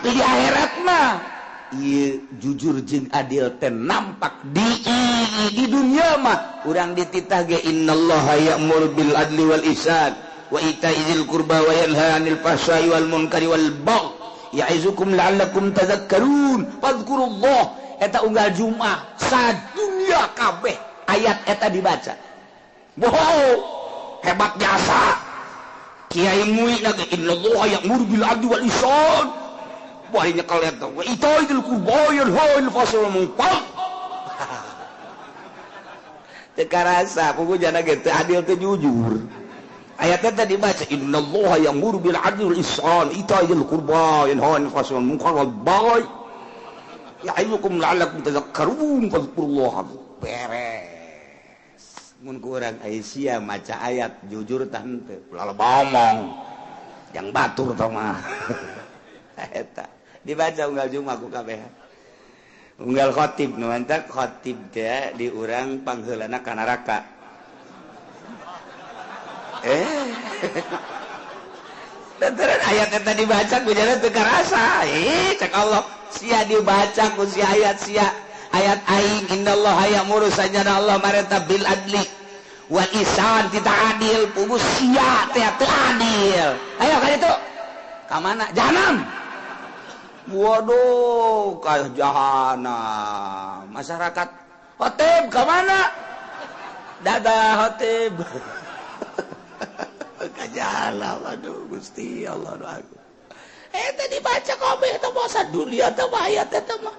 di akhirat mah ieu jujur jeung adil teh nampak di dunia mah urang dititah ge innallaha ya'muru bil adli wal ihsan wa itaizil qurba wa yanha 'anil fahsya'i wal munkari wal baghi ya'izukum la'allakum tadhakkarun fadhkurullah eta unggal Jumat sadunya kabeh ayat eta dibaca wow hebat jasa kiai muih na innallaha ya'muru bil adli wal ihsan bari nyekel eta wa itaizil qurba wa yanha 'anil fahsya'i wal munkar teu karasa pupujana ge teu adil teu jujur ayatnya tadi baca innallaha ya'muru bil 'adli wal ihsan itaizil qurba yanha 'anil fahsya'i wal munkar wal baghi ya'izukum la'allakum tadhakkarun fadhkurullaha beres mun kurang Aisyah maca ayat jujur tah henteu ulah ngomong yang batur tah mah eta dibaca unggal Jumat ku kabeh unggal khatib nu mantap khatib teh di urang pangheulana ka neraka lantaran ayat yang tadi baca ku jalan teu karasa cek Allah sia dibaca ku si ayat ayat aing innallaha ya'muru sajana Allah marenta bil adli wal ihsan tita adil pugus sia teh teu adil ayo ka ditu ka mana jahanam waduh ka jahanam masyarakat khotib ka mana dadah khotib kajalah aduh Gusti Allah aku eta dibaca kabeh eta basa dunia teh ayat eta mah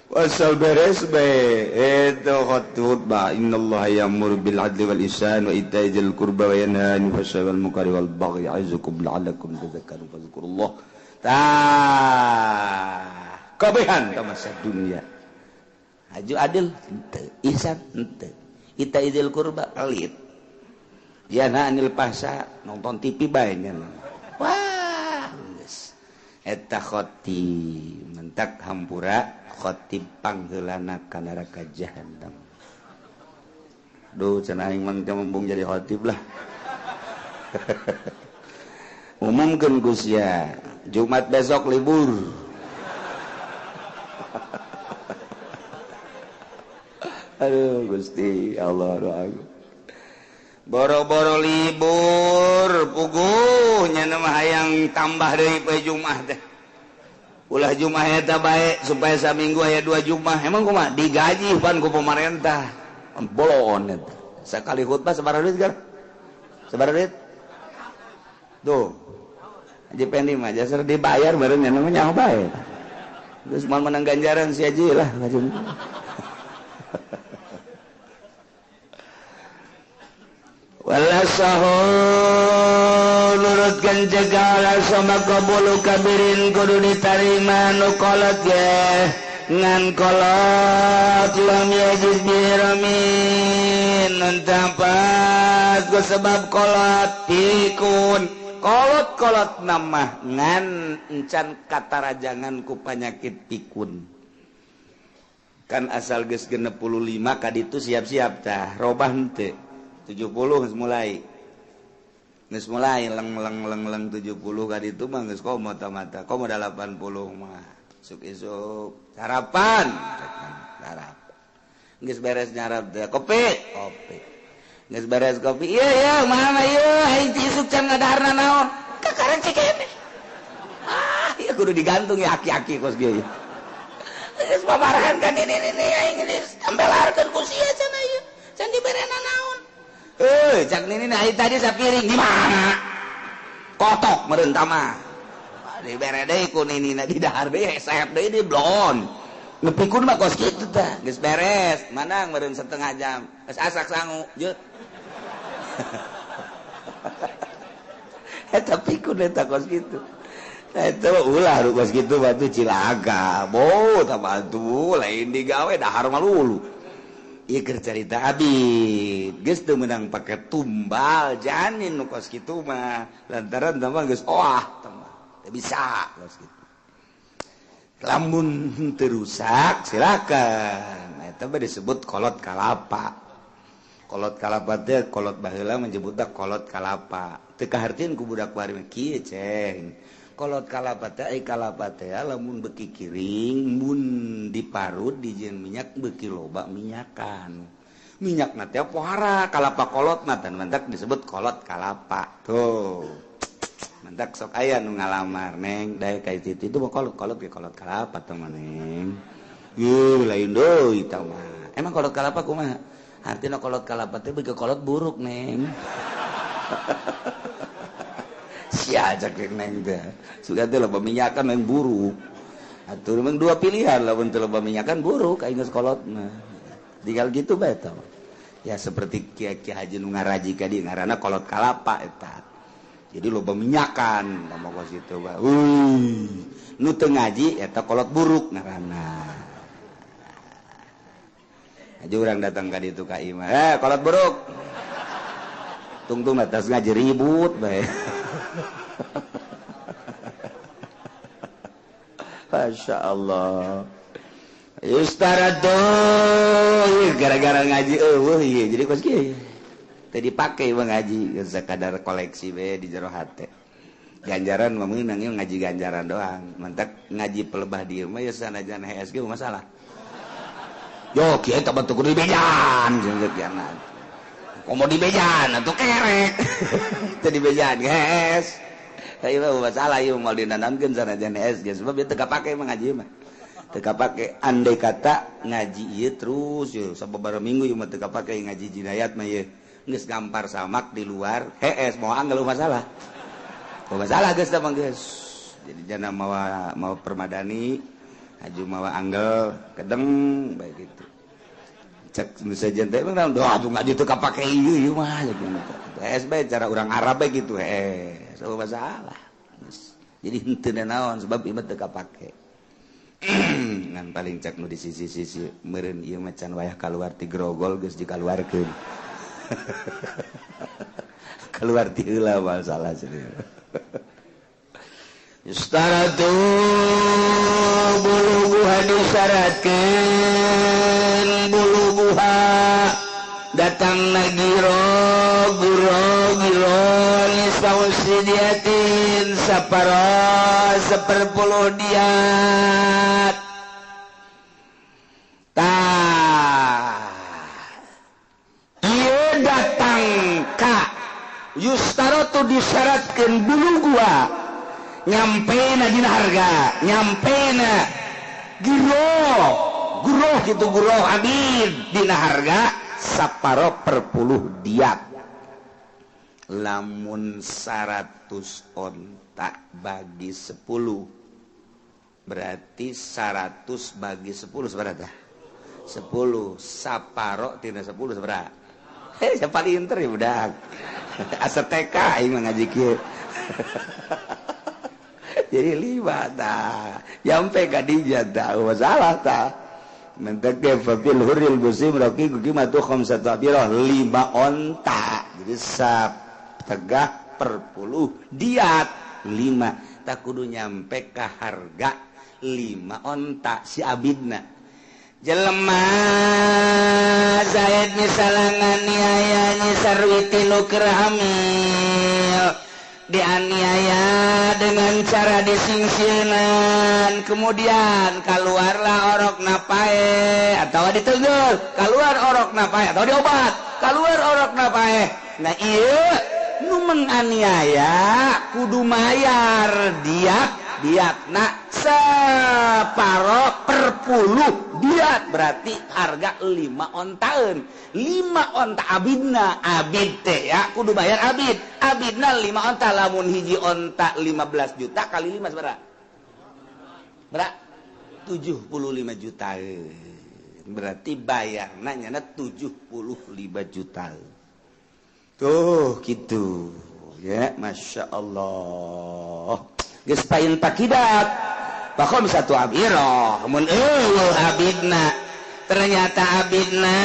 wasal beres bae eta khutbah innallaha ya'muru bil 'adli wal ihsan wa itaizil qurba wa yanha 'anil fahsya'i wal munkari wal baghi ya'izukum la'allakum tadhakkarun fadhkurullah kabehan ta masa dunia aju adil henteu ihsan henteu itaizil qurba pelit yana anil pahsa nonton TV bae nya wah geus eta khatib mentak hampura khatib pangheulana ka neraka jahanam duh cenah aing mah mumpung jadi khatib lah umumkeun Gus ya Jumat besok libur aduh Gusti Allah doaku boro-boro libur puguhnya nama hayang tambah deui poe Jumat teh ulah Jumat eta bae supaya saminggu aya 2 Jumat emang kumaha digaji pan ku pemerintah bolon eta sakali khutbah sabaraha duit gar sabaraha duit tuh Haji Pendi mah jasar dibayar bareng nya nyaho bae geus moal menang ganjaran si Haji lah wala sahul nurutkan segala sama kabulu kabirin kudu ditarima nukolot ya ngan kolot lam yajiz biramin nantapat ku sebab kolot pikun kolot nama ngan encan kata rajangan ku penyakit pikun kan asal geus 65 kaditu siap-siap tah robah henteu 70 geus mulai leng 70 kali itu mah geus komo mata komo 80 mah isuk sarapan geus beres nyarap teh kopi geus beres kopi iya mana ieu isuk can ngadaharna naon kakareng cikene ieu kudu digantung ya aki-aki kos ge geus babarahan kan ini aing geus tambelarkeun ku sia cenah ieu can diberena naon cak nini air tadi sapiring di mana? Kotok meureun tah mah. Dibere deui ku nini di dahar deui sayap deui di blon. Ngepikun mah kos kitu tah, geus beres. Manang meureun setengah jam. Geus asak sangu, jeut. tapi kudeta kos gitu. Itu ulah kos gitu batu cilaga. Bo tabatu lain digawe dahar malulu. Ieu keur carita Abid. Geus teu meunang pake tumbal janin nu kos kitu mah. Lantaran tama geus teu bisa kos kitu. Lamun terusak silakan. Eta mah disebut kolot kalapa. Kolot kalapa teh kolot baheula menyebutna kolot kalapa. Teu kahartieun ku budak bari kieu ceng. Kolot kalapa teh kalapa teh lamun beuki kiring mun diparut dijieun minyak beuki loba minyakan. Minyakna teh pohara kalapa kolotna teh mantak disebut kolot kalapa. Tuh. Mantak sok aya nu ngalamar neng dae ka itu mah kolot ge kolot kalapa teh mah neng. Yeuh lain deui eta mah. Emang kolot kalapa kumaha? Artina kolot kalapa teh beuki kolot buruk neng. Sia ajak neng teh. Sugan teh loba minyakan neng buruk. Atuh memang dua pilihan lamun teu loba minyakan buruk aing geus kolotna. Tinggal gitu bae eta. Ya seperti Kiai Haji nu ngaraji ka dieu ngaranna kolot kalapa eta. Jadi loba minyakan da mah kitu bae. Nu teu ngaji eta kolot buruk ngaranna. Aja urang datang ka ditu ka imah. Kolot buruk. Tungtung atas ngaji ribut bae. Masya Allah. Yustaratu gara-gara ngaji iya jadi kos kieu. Teu dipake mah ngaji sekadar koleksi we di jero hate. Ganjaran mah meunang ieu ngaji ganjaran doang. Mantak ngaji pelebah dieu mah ya sanajan HSG masalah. Yo kieu teh batu kudu dibejan jeung kiana. Komo dibejan atuh kerek. Teu dibejan guys. Tapi mah masalah ieu moal dinanamkeun sanajan SG sebab ieu teu kapake mah ngaji mah. Teu kapake andai kata ngaji ieu terus ieu sababaraha minggu ieu mah teu kapake ngaji jinayat mah ieu. Geus gampar samak di luar HS mau anggal masalah. Masalah geus teh mah geus. Jadi jana mawa permadani, aju mawa anggal kedeng bae kitu. Cek nu sajen teh mah atuh ngaji teu kapake ieu mah gitu. HS bae cara urang Arab bae gitu so masalah. Jadi henteu naon sebab ieu teu kapake. Ngan paling cek nu di sisi-sisi meureun ieu mah can wayah kaluar ti grogol geus dikaluarkeun. Keluar ti heula masalah serius. Yustaratu buluguha disyaratkeun buluguha datang nagiro giro nisausidiatin saparo 10 diat ieu datang ka yustaratu disyaratkeun buluguha nyampena dina harga nyampena giro gitu giro abid dina harga saparo per 10 diat lamun 100 onta bagi 10 berarti 100 bagi 10 seberapa 10 saparo tina 10 seberapa siapa pinter ya budak asa TK ieu ngaji kieu jadi 5 tah nyampe ka dinya tah masalah tah mentek fil huril musim raqi qimatu khamsatu abirah 5 onta jadi tegah per 10 diat 5 tak kudu nyampe ka harga 5 onta si abidna jelema Zaid misalangan aya sarwiti nu keur hamil dianiaya dengan cara disingsieunan kemudian keluarlah orok napae atau diteugel keluar orok napae atau diobat keluar orok napae nah ieu nu menganiaya kudu mayar diatna separo per 10 diat berarti harga 5 ontaeun 5 onta abidna abid teh ya kudu bayar abidna 5 onta lamun hiji onta 15 juta kali 5 sabaraha 75 juta berarti bayarna nyana 75 juta tuh gitu ya, Masya Allah geus pain pakidat bakom satu abirah mun abidna ternyata abidna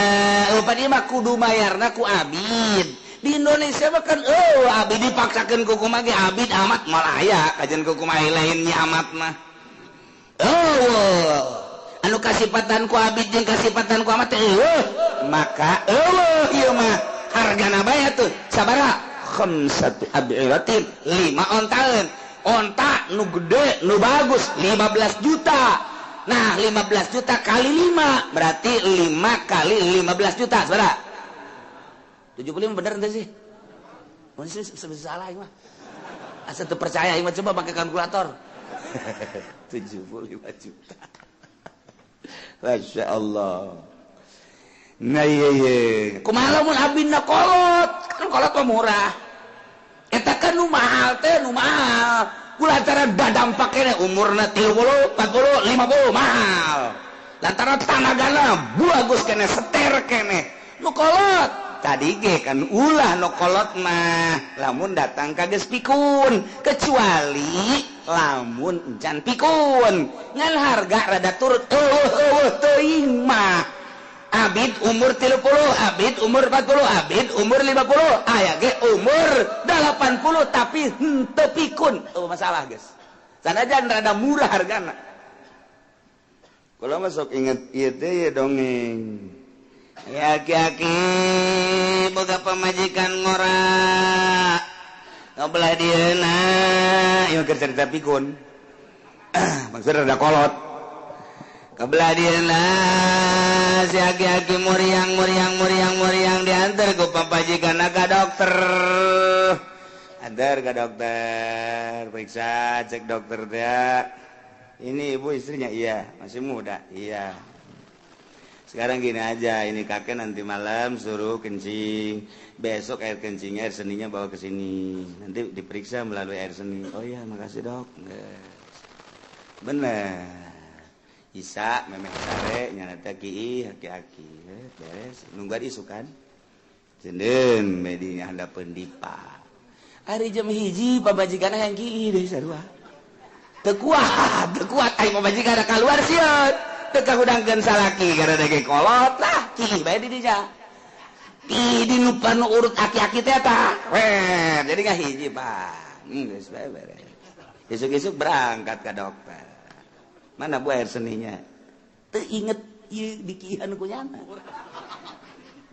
padi mah kudu mayarna ku abid di Indonesia mah kan abid dipaksakeun ku kumaha ge abid amat malah aya kajian ku kumaha lainnya amat mah anu kasipatan ku abid jeung kasipatan ku amat maka ieu mah hargana bae tuh sabaraha khamsatu ab'iratin 5 ontaeun onta nu gede nu bagus 15 juta nah 15 juta kali 5 berarti 5 kali 15 juta sabaraha 75 bener ente sih masih salah ieu mah asa teu percaya ieu mah coba pakai kalkulator 75 juta Masya Allah. Nah iya kumaha lamun abidna kolot kan kolot mah murah eta kan nu mahal teh nu mahal kulantaran dadampak kene umurna 30 40 50 mahal lantaran tanagana bagus kene seter kene nu kolot tadi ge kan ulah nu kolot mah lamun datang ka geus pikun kecuali lamun encan pikun ngan harga rada turun teuing mah abid umur 30 abid umur 40 abid umur 50 aya ge umur 80 tapi henteu pikun masalah guys sanajan rada murah hargana kula mah sok inget ieu teh dongeng ya aki-aki boga pamajikan ngora ngobelah dieuna ieu keur cerita pikun maksudna rada kolot kebelah dieuna si aki-aki muriang diantar ku papajikan ka dokter antar ke dokter periksa cek dokter dia ini ibu istrinya iya masih muda iya sekarang gini aja ini kakek nanti malam suruh kencing besok air kencingnya air seninya bawa ke sini nanti diperiksa melalui air seni oh iya makasih dok bener Isa memeh sare nyana kieu aki-aki beres nungguan isukan cendeun medinya handapeun dipa ari jam 1 pabajigana yang kieu deui sarua teu kuat ai pabajigana kaluar sieun teu kahudangkeun salaki gara dage kolot lah kieu bae di dieu di nu panu urut aki-aki teh eta jadi ka hiji Pak geus bae beres esuk-esuk berangkat ka dokter mana bu air seninya teu inget ieu dikihan ku nyana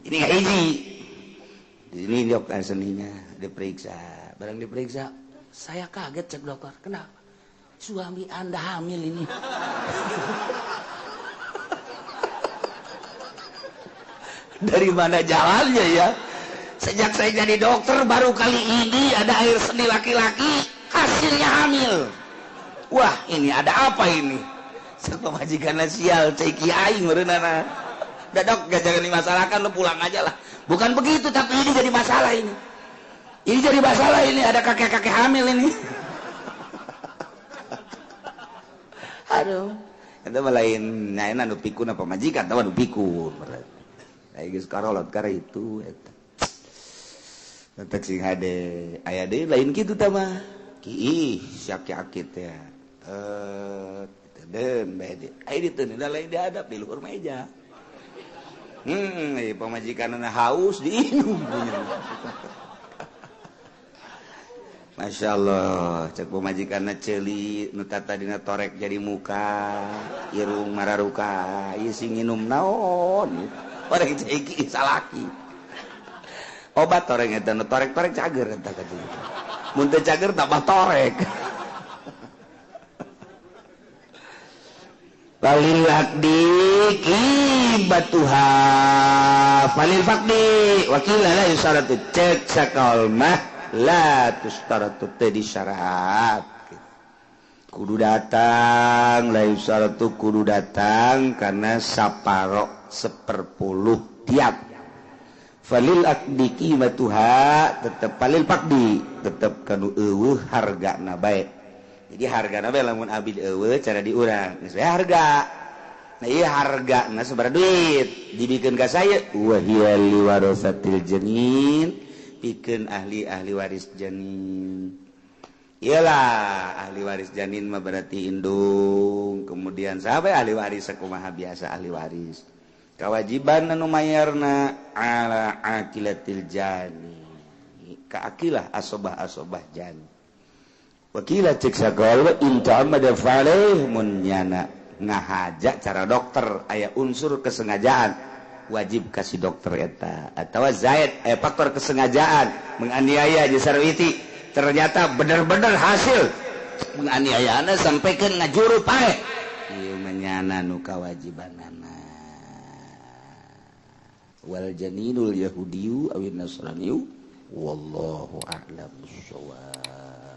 ini nggak hiji ini dok air seninya diperiksa barang diperiksa saya kaget cek dokter kenapa suami anda hamil ini dari mana jalannya ya sejak saya jadi dokter baru kali ini ada air seni laki-laki hasilnya hamil wah ini ada apa ini pemajikan sial cek kiai mereunana dadok gak jangan dimasalahkan lu pulang aja lah bukan begitu tapi ini jadi masalah ini jadi masalah ini ada kakek-kakek hamil ini aduh itu lain nyaina nu pikun apa majikan tahu nu pikun aya geus karolot kara itu eta tetek sing hade aya deui lain kitu tah mah kieu sak aki teh den bae ai diteu da lain diadap di luhur meja pamajikanna haus diinum Masya Allah cek pemajikanna ceuli nu tata dina torek jadi muka irung mararuka ieu sing nginum naon torek ceki salaki obat torek eta nu torek-torek cager eta kata mun teu cager tambah torek Falil akdi kibatuha falil fakdi wakila la yusaratu cek sakal mah la tustaratu teh disyarat kudu datang la yusaratu kudu datang karena saparo 1/10 tiap falil akdi kibatuha tetep falil fakdi tetep kanu eueuh hargana bae jadi hargana bae lamun abid eueuh cara diurang geus bae harga nah ieu hargana sabaraha duit dibikeun ka saya wa hiya liwarasatil janin nitipikeun ahli-ahli waris janin. Iyalah ahli waris janin mah berarti indung, kemudian sampai ahli waris sakumaha biasa ahli waris. Kewajiban anu mayarna ala akilatil jani. Ka akilah asobah-asobah jani. Wakila cek sagala inta amada faleh mun nyana ngahaja cara dokter aya unsur kesengajaan wajib kasih dokter eta atawa zaid faktor kesengajaan menganiaya di sarwiti ternyata benar-benar hasil penganiayaanna sampaikan ngajuru pae ieu menyana nu kawajibanana wal janinul yahudiyu awin nasraniyu wallahu a'lam bissawab.